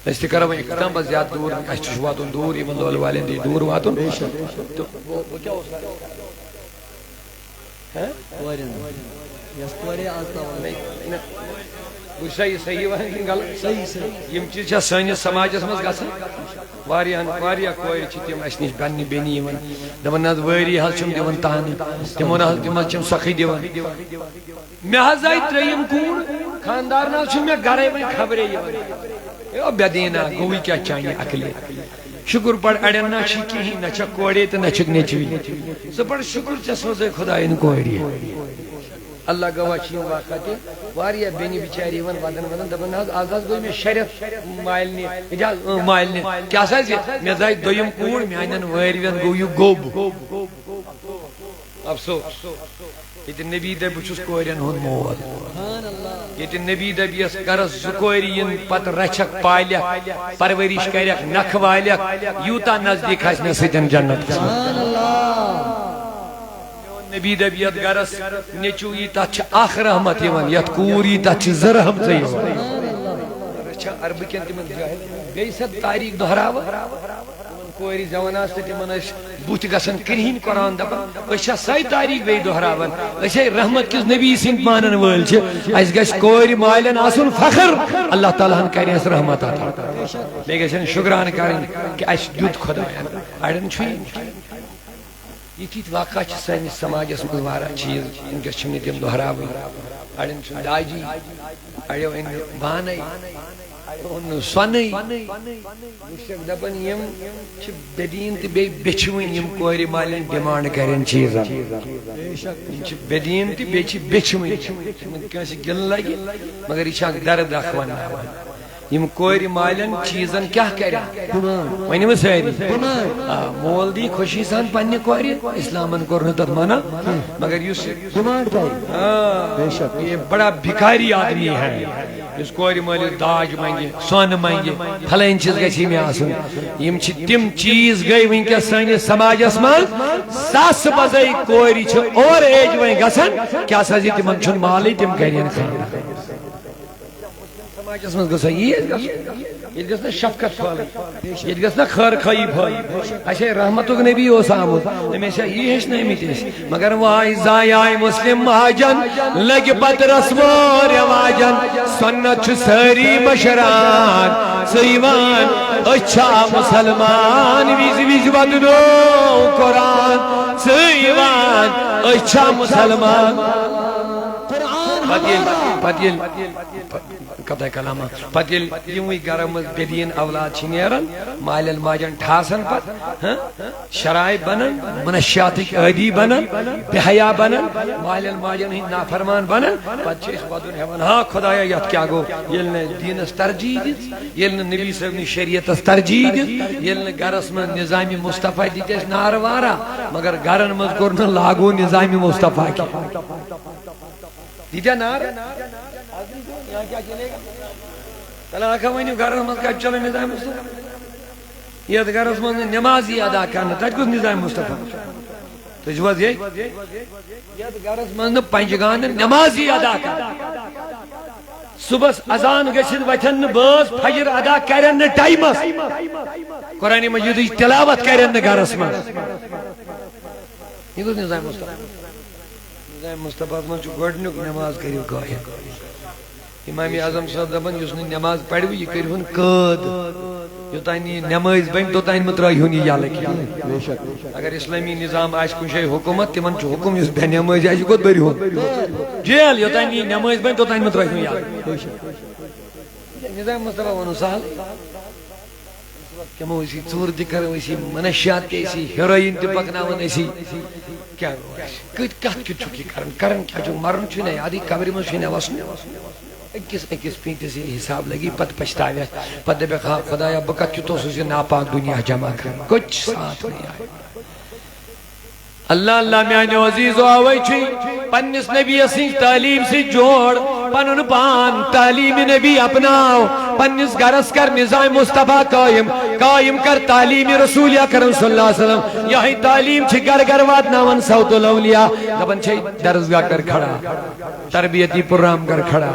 أسۍ تہِ کرو وۄنۍ اختتام بس زیادٕ دوٗر اَسہِ تہِ چھُ واتُن دوٗر یِمن لولہٕ والٮ۪ن تہِ چھُ دوٗر واتُن صحیح غلط یِم چیٖز چھا سٲنِس سماجس منٛز گژھان واریاہ کورِ چھِ تِم اَسہِ نِش بننہِ بیٚنہِ یِوان دپان حظ وٲری حظ چھِم دِوان تانہٕ تِمن حظ تِم حظ چھِم سۄکھٕے دِوان مےٚ حظ آیہِ 3یم کوٗر خاندارن حظ چھُ مےٚ گرے وۄنۍ خبرے یِوان بے دیٖنا گوٚوٕے کیٛاہ چانہِ عقلہِ شُکر پڑ اڑٮ۪ن نہ چھِ کِہیٖنۍ نہ چھکھ کورے تہٕ نہ چھکھ نیٚچوی ژٕ پڑ شُکر ژےٚ سوزے خۄداین کورِ اللہ گواہ چھِ یِم واقعہ تہِ واریاہ بیٚنہِ بِچارِ یِوان ودان دپان حظ آز حظ گوٚو مےٚ 6 رٮ۪تھ مالنہِ کیٛاہ سا مےٚ زاے 2یم کوٗر میانٮ۪ن وٲرۍوٮ۪ن گوٚو یہِ گوٚب افسوس ییٚتہِ نبی دپہِ بہٕ چھُس کورٮ۪ن ہُنٛد مول ییٚتہِ نبی دپہِ یس گرس 2 کورِ یِن پتہٕ رچھکھ پالکھ پرورش کرکھ نکھٕ والکھ یوٗتاہ نزدیٖک آسہِ مےٚ سۭتۍ جنت نبی دپہِ یتھ گرس نیٚچوٗ یی تتھ چھِ 1 رحمت یِوان یتھ کوٗر یی تتھ چھِ 2 رحمژٕ یِوان چھا عربہٕ کٮ۪ن تِمن جاہل بیٚیہِ سۄ تاریٖخ دۄہراوان کورِ زٮ۪وان آسہٕ تہٕ تِمن ٲسۍ بُتھِ گژھان کرٛہِنۍ قرآن دپان أسۍ چھا سۄے تاریٖخ بیٚیہِ دۄہراوان أسۍ ہے رحمت کِس نبی سٕنٛدۍ مانن وٲلۍ چھِ اَسہِ گژھِ کورِ مالٮ۪ن آسُن فخر اللہ تعالیٰ ہن کرِ اَسہِ رحمت عطا بیٚیہِ گژھن شُکرانہٕ کرٕنۍ کہِ اَسہِ دیُت خۄداین اڑٮ۪ن چھُ یِتھۍ واقعہ چھِ سٲنِس سماجس منٛز واریاہ چیٖز وٕنکٮ۪س چھِم نہٕ تِم دۄہراوٕنۍ اڑٮ۪ن چھُ داجی اڑیو أنۍ بانَے اوٚن نہٕ سۄنٕے وٕچھکھ دپان یِم چھِ بے دیٖن تہٕ بیٚیہِ بیچھوٕنۍ یِم کورِ مالٮ۪ن ڈِمانڈ کرن چیٖزن یِم چھِ بے دیٖن تہٕ بیٚیہِ چھِ بیچھوٕنۍ یِمن کٲنٛسہِ گِلہٕ لگہِ مگر یہِ چھِ اکھ درد اکھ ونناوان یِم کورِ مالٮ۪ن چیٖزن کیٛاہ کرن ؤنِو سٲری مول دی خوشی سان پننہِ کورِ اسلامن کوٚر نہٕ تتھ منع مگر یُس یہ بڑا بھکاری آدمی ہے یُس کورِ مٲلِس داج منگہِ سۄنہٕ منگہِ پھلٲنۍ چیٖز گژھِ مےٚ آسُن یِم چھِ تِم چیٖز گٔے وٕنکٮ۪س سٲنِس سماجس منٛز ساسہٕ بزے کورِ چھِ اوور ایج وۄنۍ گژھان کیٛاہ سا زِ تِمن چھُنہٕ مالٕے تِم کرن خانٛدر سماجس من گژھِ یہ گژھِ شفقت پھٲلٕنۍ یہ گژھِ خیر خٲیی پھٲلٕنۍ اچھا رحمتُک نبی اوس آمُت أمِس چھا یی ہیٚچھنٲومٕتۍ أسۍ مگر وای زایاے مسلم مہاجن لگہِ پتہٕ رسمو رٮ۪واجن سنت چھُ سٲری مشران ژٕ یِوان أسۍ چھا مسلمان وِزِ وِزِ ودنو قرآن ژٕ یِوان أسۍ چھا مسلمان پتیل قطع کلامہ پتیل یوی گرم بدین اولاد چھ نیران مالن ماجن ٹھاسن پت شرائع بنن منشیاتک عادی بنن بحیا بنن مالن ماجن ہند نافرمان بنن پت چھ ودن ہیون ہاں خدایا یت کیا گو یل نے دینس ترجیح دت یل نے نبی صاحب نے شریعتس ترجیح دت یل نے گرس من نظام مصطفی دتس نار وارا مگر گرن مز کور نہ لاگو نظام مصطفی کی دیجا نار یہاں کیا چلے گا تلا آکھا وینیو گھرس من کیا چلے نظام مصطفی یہ گھرس من نمازی ادا کرنا تج کس نظام مصطفی تجوز یہ گھرس من پنجگان نمازی ادا کرنا صبح اذان گشت وتھن باز فجر ادا کرن ٹائمس قرآن مجید تلاوت کرن گھرس من یہ کس نظام مصطفی نظام مصطفیٰ من گۄڈنیُک نماز کٔرِو قٲیِم امام اعظم صاحب دپان یُس نہٕ نماز پرِ یہِ کٔرۍہُن قٲد یوٚتانۍ یہِ نمٲز بنہِ توٚتانۍ مہٕ ترٛٲیہُن یہِ یلہٕ کینٛہہ اگر اسلامی نظام آسہِ کُنہِ جایہِ حکوٗمت تِمن چھُ حُکُم یُس بے نمٲزی آسہِ یہِ کوٚت بٔرۍہُن جیل یوٚتانۍ یہِ نمٲز بنہِ توٚتانۍ مہٕ ترٛٲیہُن یلہٕ نظام مصطفیٰ ووٚنُن سہل کمو أسی ژوٗر تہِ کرو أسی منشیات تہِ أسی ہیرویِن تہِ پکناوان أسی کیا کت کت چھُکھ یہِ کران کیا چھُ مرُن چھُ نہ یادٕے قبرِ منٛز چھُ نہ وسُن أکِس پیٖنتِس ییٚلہِ حساب لگی پتہٕ پچھتاوِ پتہٕ دپکھ ہا خدایا بہٕ کتھ کیُتھ اوسُس یہِ ناپاک دُنیا جمع کران کچھ ساتھ نہیں آئے اللہ اللہ میانیو عزیزو آوے چھُے پننس نبی سٕنٛز تعلیٖم سۭتۍ جوڑ پنُن پان تعلیٖم نبی اپناو پننس گھرس کر نظام مصطفیٰ قائم کر تعلیم رسول اکرم صلی اللہ علیہ وسلم یہی تعلیم چھ گر گر واتناون صوت الاولیاء دپن چھ درسگاہ کر کھڑا تربیتی پروگرام کر کھڑا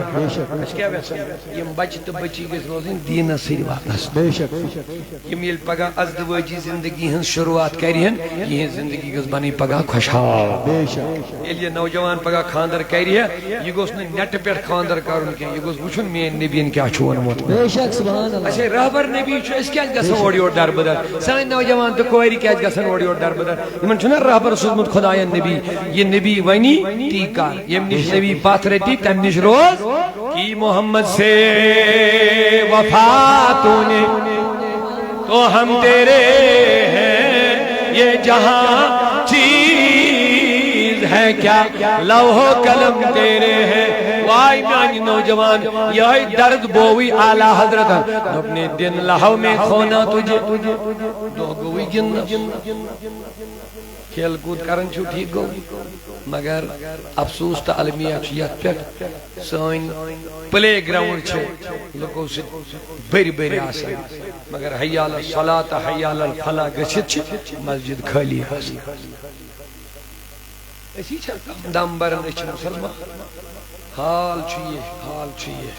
یم بچ تو بچی گژھِ روزٕنۍ دیٖنس سۭتۍ وابستہٕ یم ییٚلہِ پگاہ ازدواجی زندگی ہٕنٛز شروعات کرِہن یہنٛز زندگی گژھِ بنٕنۍ پگاہ خوشحال ییٚلہِ یہِ نوجوان پگاہ خاندر کرِ یہِ گوٚژھ نہٕ نیٹہٕ پٮ۪ٹھ خاندر کرُن کینٛہہ یہِ گوٚژھ وٕچھُن میٛٲنۍ نبیَن کیٛاہ چھُ ووٚنمُت اچھا رہبر نبی چھُ أسۍ کیٛازِ گژھان اورٕ یورٕ دربدر سٲنۍ نوجوان تہٕ کورِ کیٛازِ گژھان اورٕ یورٕ دربدر یِمن چھُنہ رہبر سوٗزمُت خۄداین نبی یہِ نبی ونی تی کر ییٚمہِ نِش نبی پتھ رٔٹی تمہِ نِش روز کی محمد سے وفا تو نے تو ہم تیرے ہیں یہ جہاں چیز ہے کیا لوح و قلم تیرے ہیں وائی میانی نوجوان یہی درد بوئی اعلیٰ حضرت اپنے دن لہو میں کھونا تجھے دو گوئی گن کھیل کود کرن چھو ٹھیک گو مگر افسوس تا علمیہ چھیت پیٹ سوئن پلے گراؤنڈ چھے لکو سے بری بری آسان مگر حیال الصلاة حیال الفلا گچھت چھے مسجد کھالی آسان اسی چھا دم برن اچھ مسلمان حال چھئے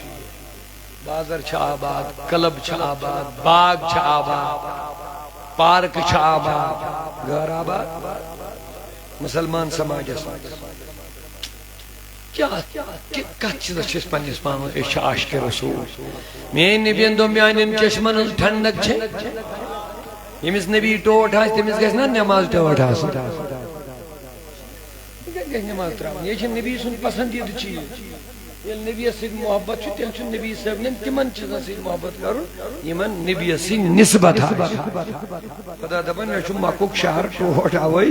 بازر چھا آباد کلب چھا آباد باغ چھا آباد پارک چھا آباد گھر آباد مسلمان سماج کیا کت چیز چھس پنس پانس اس عاشق رسول میان نبین دو میان چشمن ٹھنڈک چھے یمس نبی ٹوٹ آس تمس گژھِ نا نماز ٹوٹ آس نماز تراون یہ نبی سن پسندیدہ چیز یل نبی سۭتۍ محبت چھُ تیٚلہِ چھُ نبی صٲبنٮ۪ن تِمن چیٖزن سۭتۍ محبت کرُن یِمن نبی سۭتۍ نسبت خدا دپان مےٚ چھُ مکُک شہر ٹوٹھ اوے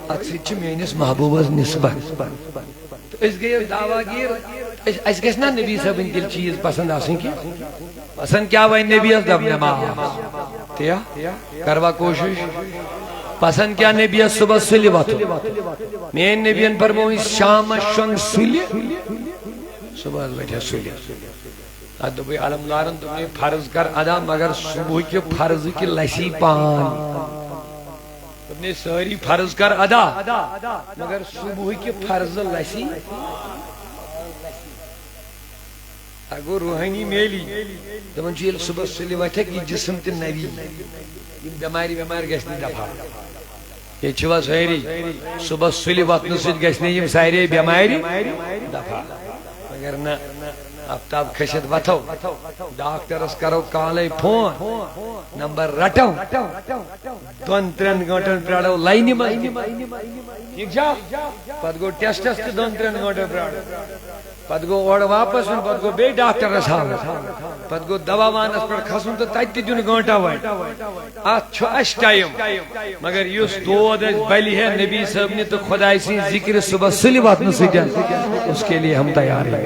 اتھ سۭتۍ چھِ میٲنِس محبوبس نسبت تہٕ أسۍ گٔے دعوا گیٖر اَسہِ گژھِ نا نبی صٲبٕنۍ تیٚلہِ چیٖز پسند آسٕنۍ کینٛہہ پسند کیٛاہ وَنہِ نبیس دپ نماز تیا کروا کوشش پسند کیا نبیس صبح سُلہِ وۄتھُن میٲنۍ نبین فرموو شامس شۄنٛگ سُلہِ صبح بیٹھا سُلہِ اتھ دوٚپُے علمدارن دوٚپُے فرض کر ادا مگر صبح فرض کی لسی پان دوٚپنَے سٲری فرض کر ادا مگر صبح کی فرض لسی اگو روحانی میلی دپان چھُ ییٚلہِ صبح سُلہِ وتھکھ یہِ جسم تہِ نوی یِم بٮ۪مارِ گژھِ نہٕ دفع ییٚتہِ چھِوا سٲری صبح سُلہِ وتھنہٕ سۭتۍ گژھِ نہٕ یِم سارے بٮ۪مارِ دفع مگر نہ آفتاب کھٔسِتھ وتھو ڈاکٹرس کرو کالے فون نمبر رٹو 2-3 گھنٹن پرارو لائنہِ منٛز ٹھیک چھا پتہٕ گوٚو ٹیسٹس تہِ 2-3 گھنٹن پرارو پتہٕ گوٚو اورٕ واپس یُن پتہٕ گوٚو بیٚیہِ ڈاکٹرس ہاوُن پتہٕ گوٚو دوا وانس پٮ۪ٹھ کھسُن تہٕ تتہِ تہِ دیُن گٲنٹا وٲنۍ اتھ چھُ اسہِ ٹایم مگر یُس دود اسہِ بلہِ ہے نبی صٲبنہِ تہٕ خۄداے سٕنٛدِ ذِکرِ صبح سُلہِ وتھنہٕ سۭتۍ اس کے لیے ہم تیار ہیں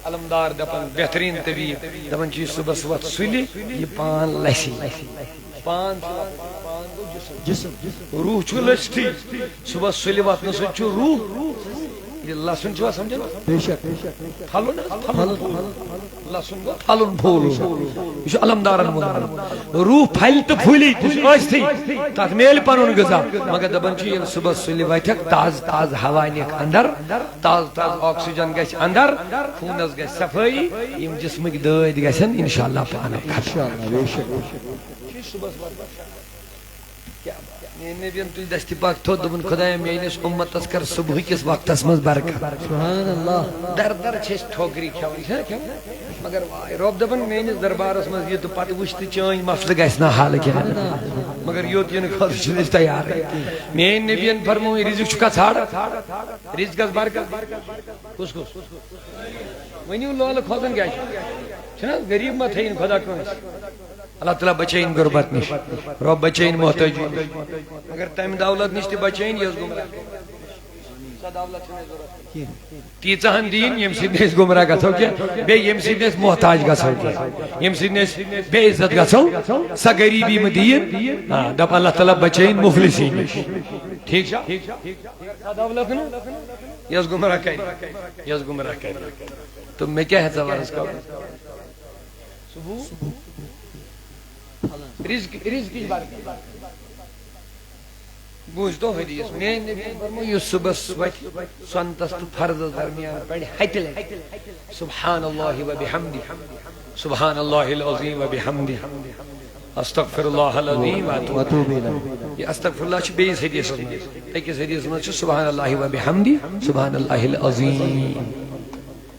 علمدار دپان بہترین طبیب دپان چھِ صبحس وتھ سُلہِ یہِ پان لسہِ پان جسم روح چھُ لٔسۍتھٕے صبحس سُلہِ وتھنہٕ سۭتۍ چھُ روح یہ لسن چھوا سمجھنا بے شک پھلن لسن گو پھلن پھول یہ علمدارن مدد روح پھل تو پھولی تھی تک میل پنن غذا مگر دپان چھ صبح سُلہِ وتھکھ تاز تاز ہوا نِکھ اندر تاز تاز آکسیجن گژھِ اندر خونس گژھِ صفٲیی یم جسمک دٲدۍ گژھن انشاءاللہ پانے انشاءاللہ بے شک نبی تل دست پاک تھو دپن خدایا میٲنِس اُمتس کر صبح کس وقتس مز برکت سبحان اللہ در در چھِ ٹھوکری کھٮ۪وان مگر رۄب دپان میٲنِس دربارس مز یہِ تہٕ پتہٕ وٕچھ تہٕ چٲنۍ مسلہٕ گژھِ نہٕ حل کینٛہہ مگر یوٚت یِنہٕ خٲطرٕ چھِنہٕ أسۍ تیار میٲنۍ نبین فرموو رزق چھُکھا ژھانڈان رزقس برکت کُس ؤنِو لولہٕ کھوژان کیٛاہ چھُنہ غریٖب ما تھٲیِن خۄدا کٲنٛسہِ اللہ تعالیٰ بچائن غربت نش رب بچائن محتاجی مگر تمہ دولت نش تہ بچائن یس گمراہ تیژہن دین یم سۭتۍ أسۍ گمراہ گژھو کینٛہہ بیٚیہِ ییٚمہِ سۭتۍ أسۍ محتاج گژھو کینٛہہ ییٚمہِ سۭتۍ أسۍ بے عزت گژھو سۄ غریٖبی مہٕ دِیِن دپ اللہ تعالیٰ بچائن مفلسی نش ٹھیک چھا سۄ دولت نہٕ یس گمراہ کرِ تو مےٚ کیٛاہ ہٮ۪ژا عرض کرُن رزقٕچ برکت بوٗزۍ تو حدیث میٲنۍ نبی فرموو یُس صبحس وتھِ سۄنتس تہٕ فرضس درمیان پرِ ہتہِ لٹہِ سبحان اللہ و بحمدہ سبحان اللہ العظیم و بحمدہ استغفر اللہ العظیم و اتوب الیہ یہ استغفر اللہ چھُ بیٚیِس حدیثس منٛز أکِس حدیثس منٛز چھُ سبحان اللہ و بحمدہ سبحان اللہ العظیم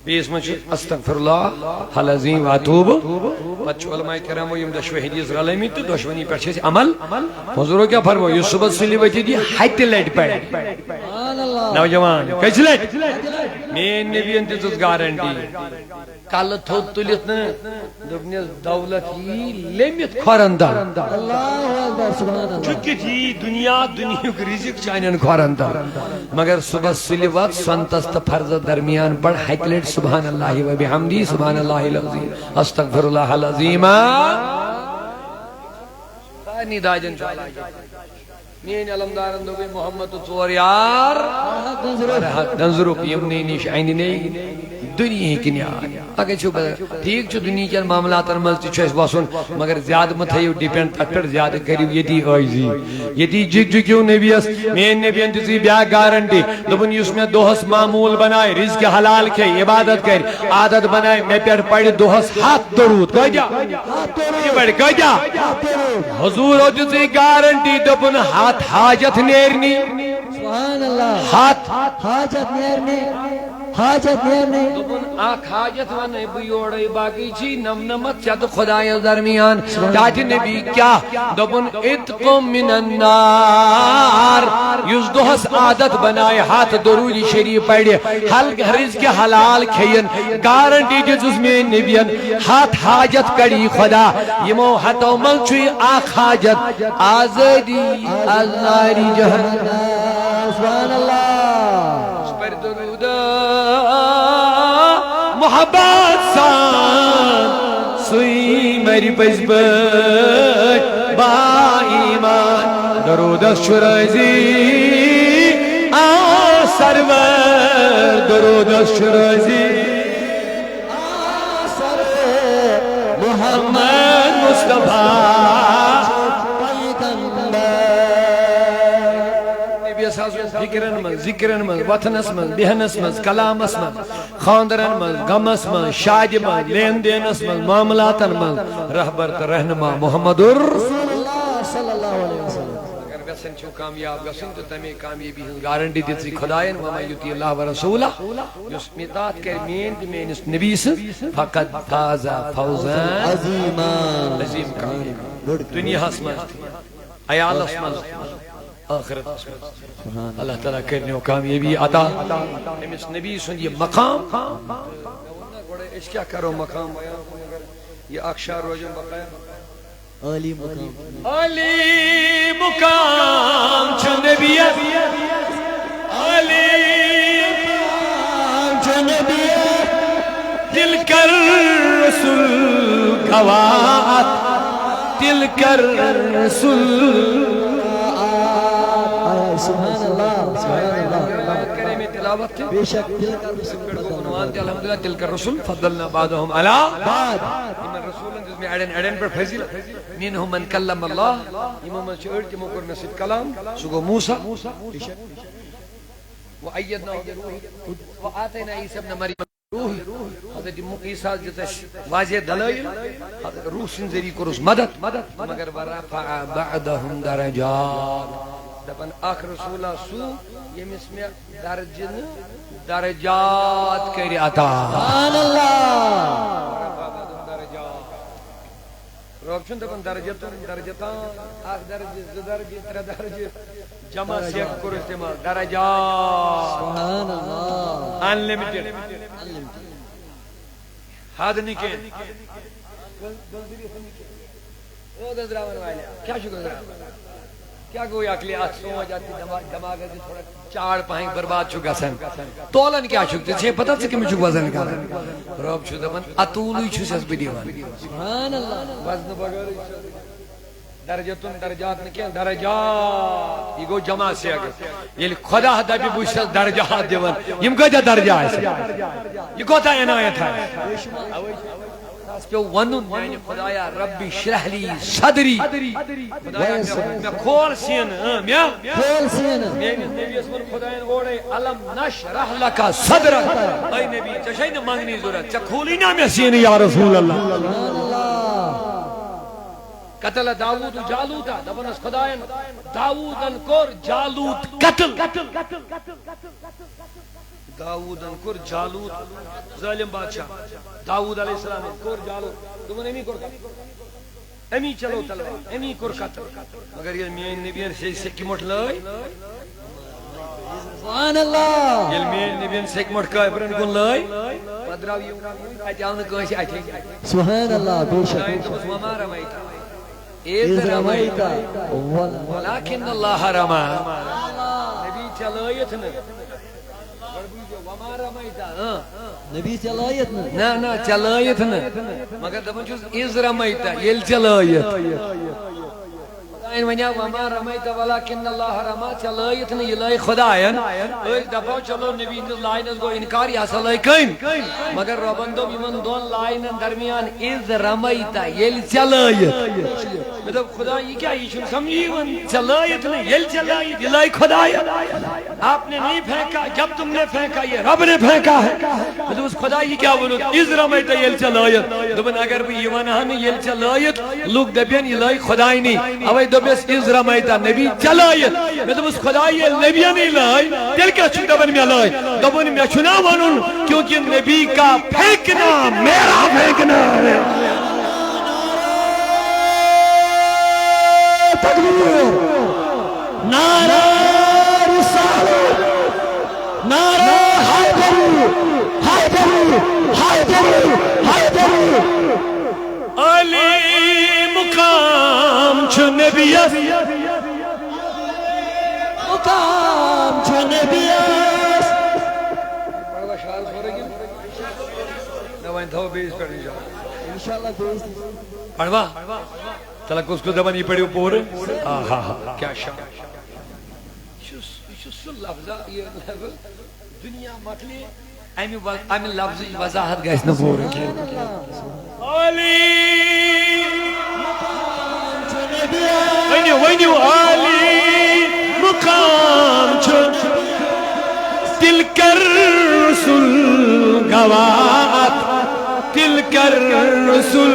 بیٚیِس منٛز چھُ استغفر اللہ العظیم و اتوب پتہٕ چھُ علماء کرامو یِم دۄشوے حدیث رلٲمٕتۍ تہٕ دۄشوٕنی پٮ۪ٹھ چھِ أسۍ عمل حضوٗرو کیٛاہ فرموو یُس صبحس سُلہِ ؤتھِتھ یہِ ہتہِ لٹہِ پرِ نوجوان کٔژِ لٹہِ میٲنۍ نبیَن دِژٕس گارنٹی کلہٕ تھوٚد تُلِتھ نہٕ دوٚپنس دولت یی لیٚمِتھ کھۄرن تل چھُ کِتھ یی دُنیا دُنیہُک رزق چانٮ۪ن کھۄرن تل مگر صبحس سُلہِ وتھ سۄنتس تہٕ فرضس درمیان پڑ ہتہِ لٹہِ سبحان اللہ و بحمدہ سبحان اللہ العظیم استغفر اللہ العظیم سارنٕے دادٮ۪ن چھُ علاج میٲنۍ علمدارن دوٚپ محمد ژور یار دنٛزرُک یِمنٕے نِش اَنہِ دنیا کنیار اگر چھو ٹھیک چھو دنیا کین معاملاتن مز تہ چھو اس وسن مگر زیادہ مت تھیو ڈیپینڈ تت پر زیادہ کریو یتی عاجزی یتی جگ جگیو نبیس مین نبیین دِژ بیا گارنٹی دپن یُس مے دۄہس معمول بنائے رزق حلال کھے عبادت کر عادت بنائے مے پٮ۪ٹھ پڑِ دۄہس 7 درود کۭتیاہ حضور دِژ گارنٹی دپن 7 حاجت نیرنی سبحان اللہ 7 حاجت نیرنی حاجت نیرنی دپن اکھ حاجت ونے بہ یورے باقی چھ نمنمت چھ خدایس درمیان چاچ نبی کیا دپن اتقم من النار یس دۄہس عادت بنائے 7 درود شریف پڑھ حلق رزق حلال کھین گارنٹی دِژٕس میٲنۍ نبیَن 7 حاجت کڑی خدا یمو 7 منٛز چھُ اکھ حاجت آزادی از نار جہنم سبحان اللہ پر درود محبت سان سوی مری پز بٹ با ایمان درودس چھُ رازی آ سرور درودس چھُ رازی محمد مصطفیٰ گیس فکرن من ذکرن من وطنس من بہنس من کلامس من خاندرن من غمس من شادی من لین دینس من معاملاتن من رہبر تو رہنما محمد رسول اللہ صلی اللہ علیہ وسلم اگر ویسن چھو کامیاب گسن تو تمہیں کامیابی ہن گارنٹی دیتی خداین وما یوتی اللہ و رسولہ یس میتات کر مین مینس نبی سے فقط فازا فوزا عظیما عظیم کامیاب دنیا ہسمن عیال ہسمن آخرت ہسمن اللہ تعالیٰ کرنے و کامیابی عطا امس نبی سن یہ مقام اس کیا کرو مقام یہ اکشار روجن بقایا عالی مقام علی مقام چھ نبیت علی مقام چھ نبیت دل کر رسول گوات دل کر رسول سبحان اللہ سبحان اللہ کرے میں تلاوت تھی بے شک دل کا رسول عنوان تھی الحمدللہ دل کر رسول فضلنا بعضهم علی بعد من رسولن جس میں اڑن پر فضیل منهم من کلم اللہ امام من چھ تمو کر نصیب کلام سگو موسیٰ وَأَيَّدْنَاهُ بِرُوحِ وَآتَيْنَا عِيسَى ابْنَ مَرْيَمَ روح حضرت عیسیٰ جتش واضح دلائل روح سن ذریعہ کرس مدد مگر ورفع بعدهم درجات دپن اخ رسولہ سو یمس میں درجات کری عطا سبحان اللہ رب چھن دپن درجتان اخ درجہ زٕ درجہ ترے درجہ جمع سیک کر استعمال درجات سبحان اللہ انلمیٹڈ حد نکے کیا شکر کیا گوئی اکلی آت سوچ آتی دماغ ہے تھوڑا چاڑ پائیں برباد چکا سن تولن کیا شکتے چھے پتہ سے کمی چک وزن کا رب چھو دمن اتولوی چھو سیس بیدیوان سبحان اللہ وزن بگر درجتون درجات نکے درجات یہ گو جمع سے اگر یہ خدا دبی بوشتل درجات دیون یم گجا درجہ ہے یہ کوتا عنایت ہے اس پہ ونن یعنی خدایا ربی شرح لی صدری خدایا میں کھول سین میں کھول سین میں نبی اسمن خدایا گوڑے علم نشرح لکا صدرک اے نبی چشائی نے مانگنی ضرورت چکھولی نا میں سین یا رسول اللہ سبحان اللہ قتل داود جالوتا دبنس خداین داودن کور جالوت قتل داودن کور جالوت ظالم بادشاہ داود علیہ السلام کور جالوت دبن امی کور قتل امی چلو تلوار امی کور قتل مگر یہ مین نبیان سکی مٹ لائی سبحان اللہ یہ مین نبیان سکی مٹ کائبرن کن لائی پدراو یوں اتی آنے کانسی آتی سبحان اللہ بے شک دبس وما رمیتا اذ رمیتا ولیکن اللہ رما نبی چلائیت نا وما رمیتا نبی چلائیت نا چلائیت نا مگر دبن چوز اذ رمیتا یل چلائیت خدایان ونیا وما رمیتا ولیکن اللہ رما چلائیت نا یلائی خدایان ایک دفعہ چلو نبی لائنز گو انکار یا صلائی کن مگر ربن دو بیمن دون لائنن درمیان اذ رمیتا یل چلائیت مطلب خدا یہ کیا یہ شن سمجھی ون چلائیت نہیں یل چلائیت یلائی خدایت آپ نے نہیں پھینکا جب تم نے پھینکا یہ رب نے پھینکا ہے مطلب اس خدا یہ کیا بولو اذ رمیتا یل چلائیت دبن اگر بھی یہ ونہا میں یل چلائیت لوگ دبین یلائی خدای نہیں اوہ دبیس اذ رمیتا نبی چلائیت مطلب اس خدا یہ نبی نہیں لائی دل کیا چھو دبن میں لائی دبن میں چھنا ونن کیونکہ نبی کا پھینکنا میرا پھینکنا ہے تکبیر نعرہ رسالت نعرہ حیدری حیدری حیدری حیدری علی مقام چھ نبیت مقام چھ نبیت پڑھوا شعر سورہ گی نوائن تھو بیس پر انشاءاللہ بیس پڑھوا تلک اس کو دبن یہ پڑھو پور آہا کیا شعر سو لفظہ یہ لفظ دنیا مکلی امی لفظ وضاحت گیس نبور کی علی وینیو علی مقام چھ تلك الرسل قوات تلك الرسل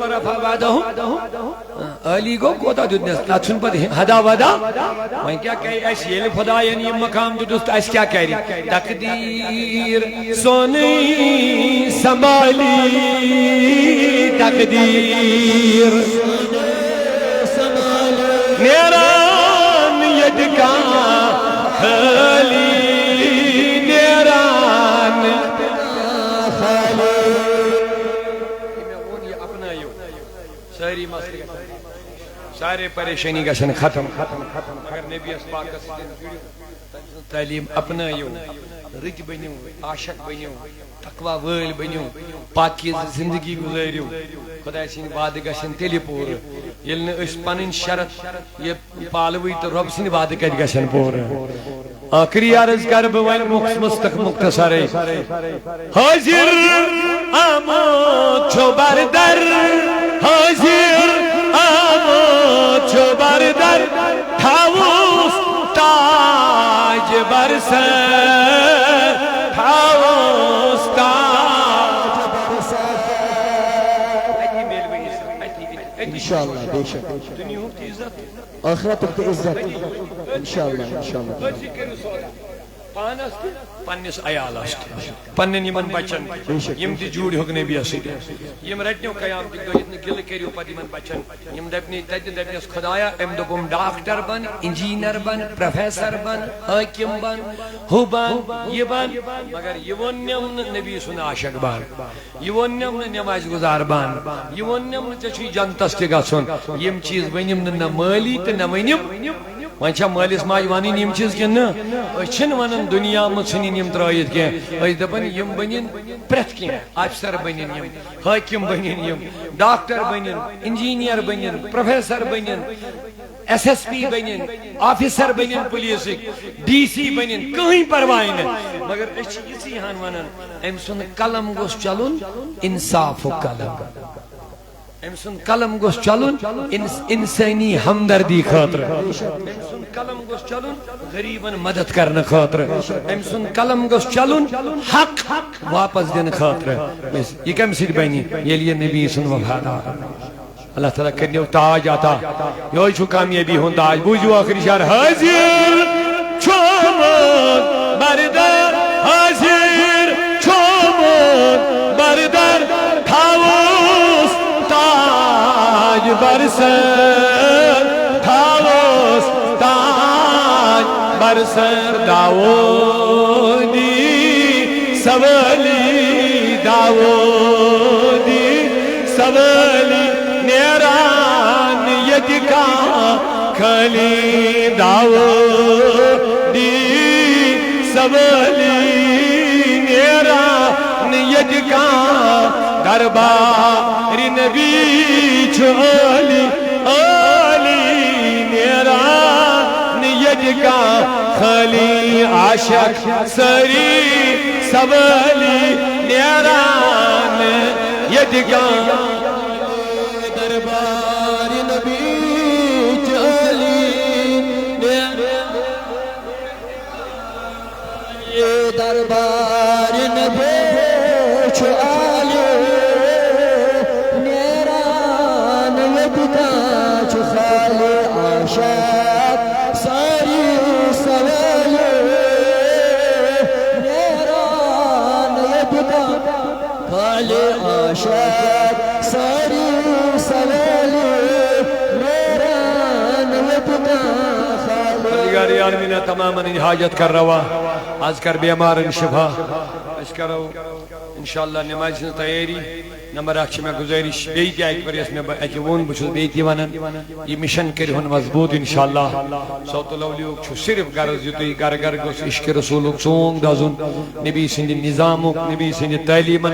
ورفع بعدهم علی کو کوتا دیتنس لاتشن پر ہدا ودا وہیں کیا کہے ایسی یہ خدا یعنی یہ مقام جو دوست ایس کیا کہہ رہی تقدیر سونی سنبھالی تقدیر نیران ید کا خالی نیران خالی ساری مسئلہ سارے پریشانی کا سن ختم مگر نبی اسپاک تعلیم اپنائیو رت بنیو عاشق بنیو تقوی ویل بنیو پاکیز زندگی گزاریو خدا سن وعدہ گژھن تیلی پور ییٚلہِ نہٕ أسۍ پنٕنۍ شرط یہ پالوٕے تہٕ رۄب سٕنٛدِ وعدٕ کتہِ گژھن پوٗرٕ آخری عرض کر بہٕ وۄنۍ مختصرے حاضر آمد چھو بردر حاضر آمد چھو بردر تھاووس تاج بر سر تھاووس تاج بر سر انشاءاللہ بے شک دنیا کی عزت آخرت کی عزت انشاءاللہ پنس عیالس پنن یمن بچن یم تہ جوڑ ہوک نبی سۭتۍ یم رٹنو قیام تہ گٔیِتھ نہٕ گِلہٕ کٔرِو پتہٕ یمن بچن یم دپنی تتہِ دپنس خدایا أمۍ دوٚپُم ڈاکٹر بن انجینئر بن پروفیسر بن حٲکِم بن ہُہ بن یہِ بن مگر یہِ ووٚننٮ۪م نہٕ نبی سُنٛد عاشق بن یہِ ووٚننٮ۪م نہٕ نماز گزار بن یہِ ووٚننٮ۪م نہٕ ژےٚ چھُے جنتس تہِ گژھُن یم چیٖز ؤنِم نہٕ نہ مٲلی تہٕ نہ ؤنِم وۄنۍ چھا مٲلِس ماجہِ وَنٕنۍ یِم چیٖز کِنہٕ نہٕ أسۍ چھِنہٕ وَنان دُنیا منٛز ژھٕنِنۍ یِم ترٛٲیِتھ کینٛہہ أسۍ دَپان یِم بٔنِن پرٛٮ۪تھ کینٛہہ افسر بٔنِن یِم حٲکِم بٔنِن یِم ڈاکٹر بٔنِن انجیٖنیر بٔنِن پروفیسر بٔنِن ایس ایس پی بٔنِن آفیسر بٔنِن پُلیٖسٕکۍ ڈی سی بٔنِن کٕہٕنۍ پرواے نہٕ مگر أسۍ چھِ یِژٕے ہن وَنان أمۍ سُنٛد قلم گوٚژھ چلُن اِنصافُک قلم أمۍ سُنٛد قلم گوٚژھ چلُن اِنسٲنی ہمدردی خٲطرٕ أمۍ سُنٛد قلم گوٚژھ چلُن غریٖبن مدد کرنہٕ خٲطرٕ أمۍ سُنٛد قلم گوٚژھ چلُن حق واپس دِنہٕ خٲطرٕ یہِ کمہِ سۭتۍ بنہِ ییٚلہِ یہِ نبی سُنٛد وفادار اللہ تعالیٰ کٔرنو تاج عطا یہوے چھُ کامیٲبی ہُنٛد تاج بوٗزِو ٲخری شعر حٲضِر چھُومُت بردر حٲضِر چھُومُت بردر تھاووس تاج بر سر تھاووس تاج بر سر داؤدی سوالی داؤدی سوالی نیران یدی کا کھلی داؤدی سوالی نیران یدی کا دربار نبی چھو علی علی نیران یدگا خلی عاشق سری سوالی نیران یدگا دربار نبی چھو علی دربار نبی چھو علی عاشق ساری سوالی نیران یدگا خالی عاشق ساری سوالی نیران یدگا خالی پروردگار عالمین تماما حاجت کر روا آج کر بیمار شفا اس کرو انشاءاللہ نماز تیاری نمبر اکھ میں گزارش بیتی آئی پر اس میں اکی وون بچھو بیتی ونن یہ مشن کری ہن مضبوط انشاءاللہ صوت الاولیوک چھو صرف غرض یتوی گر گر گوس عشق رسولوک سونگ دازن نبی سندی نظاموک نبی سندی تعلیمن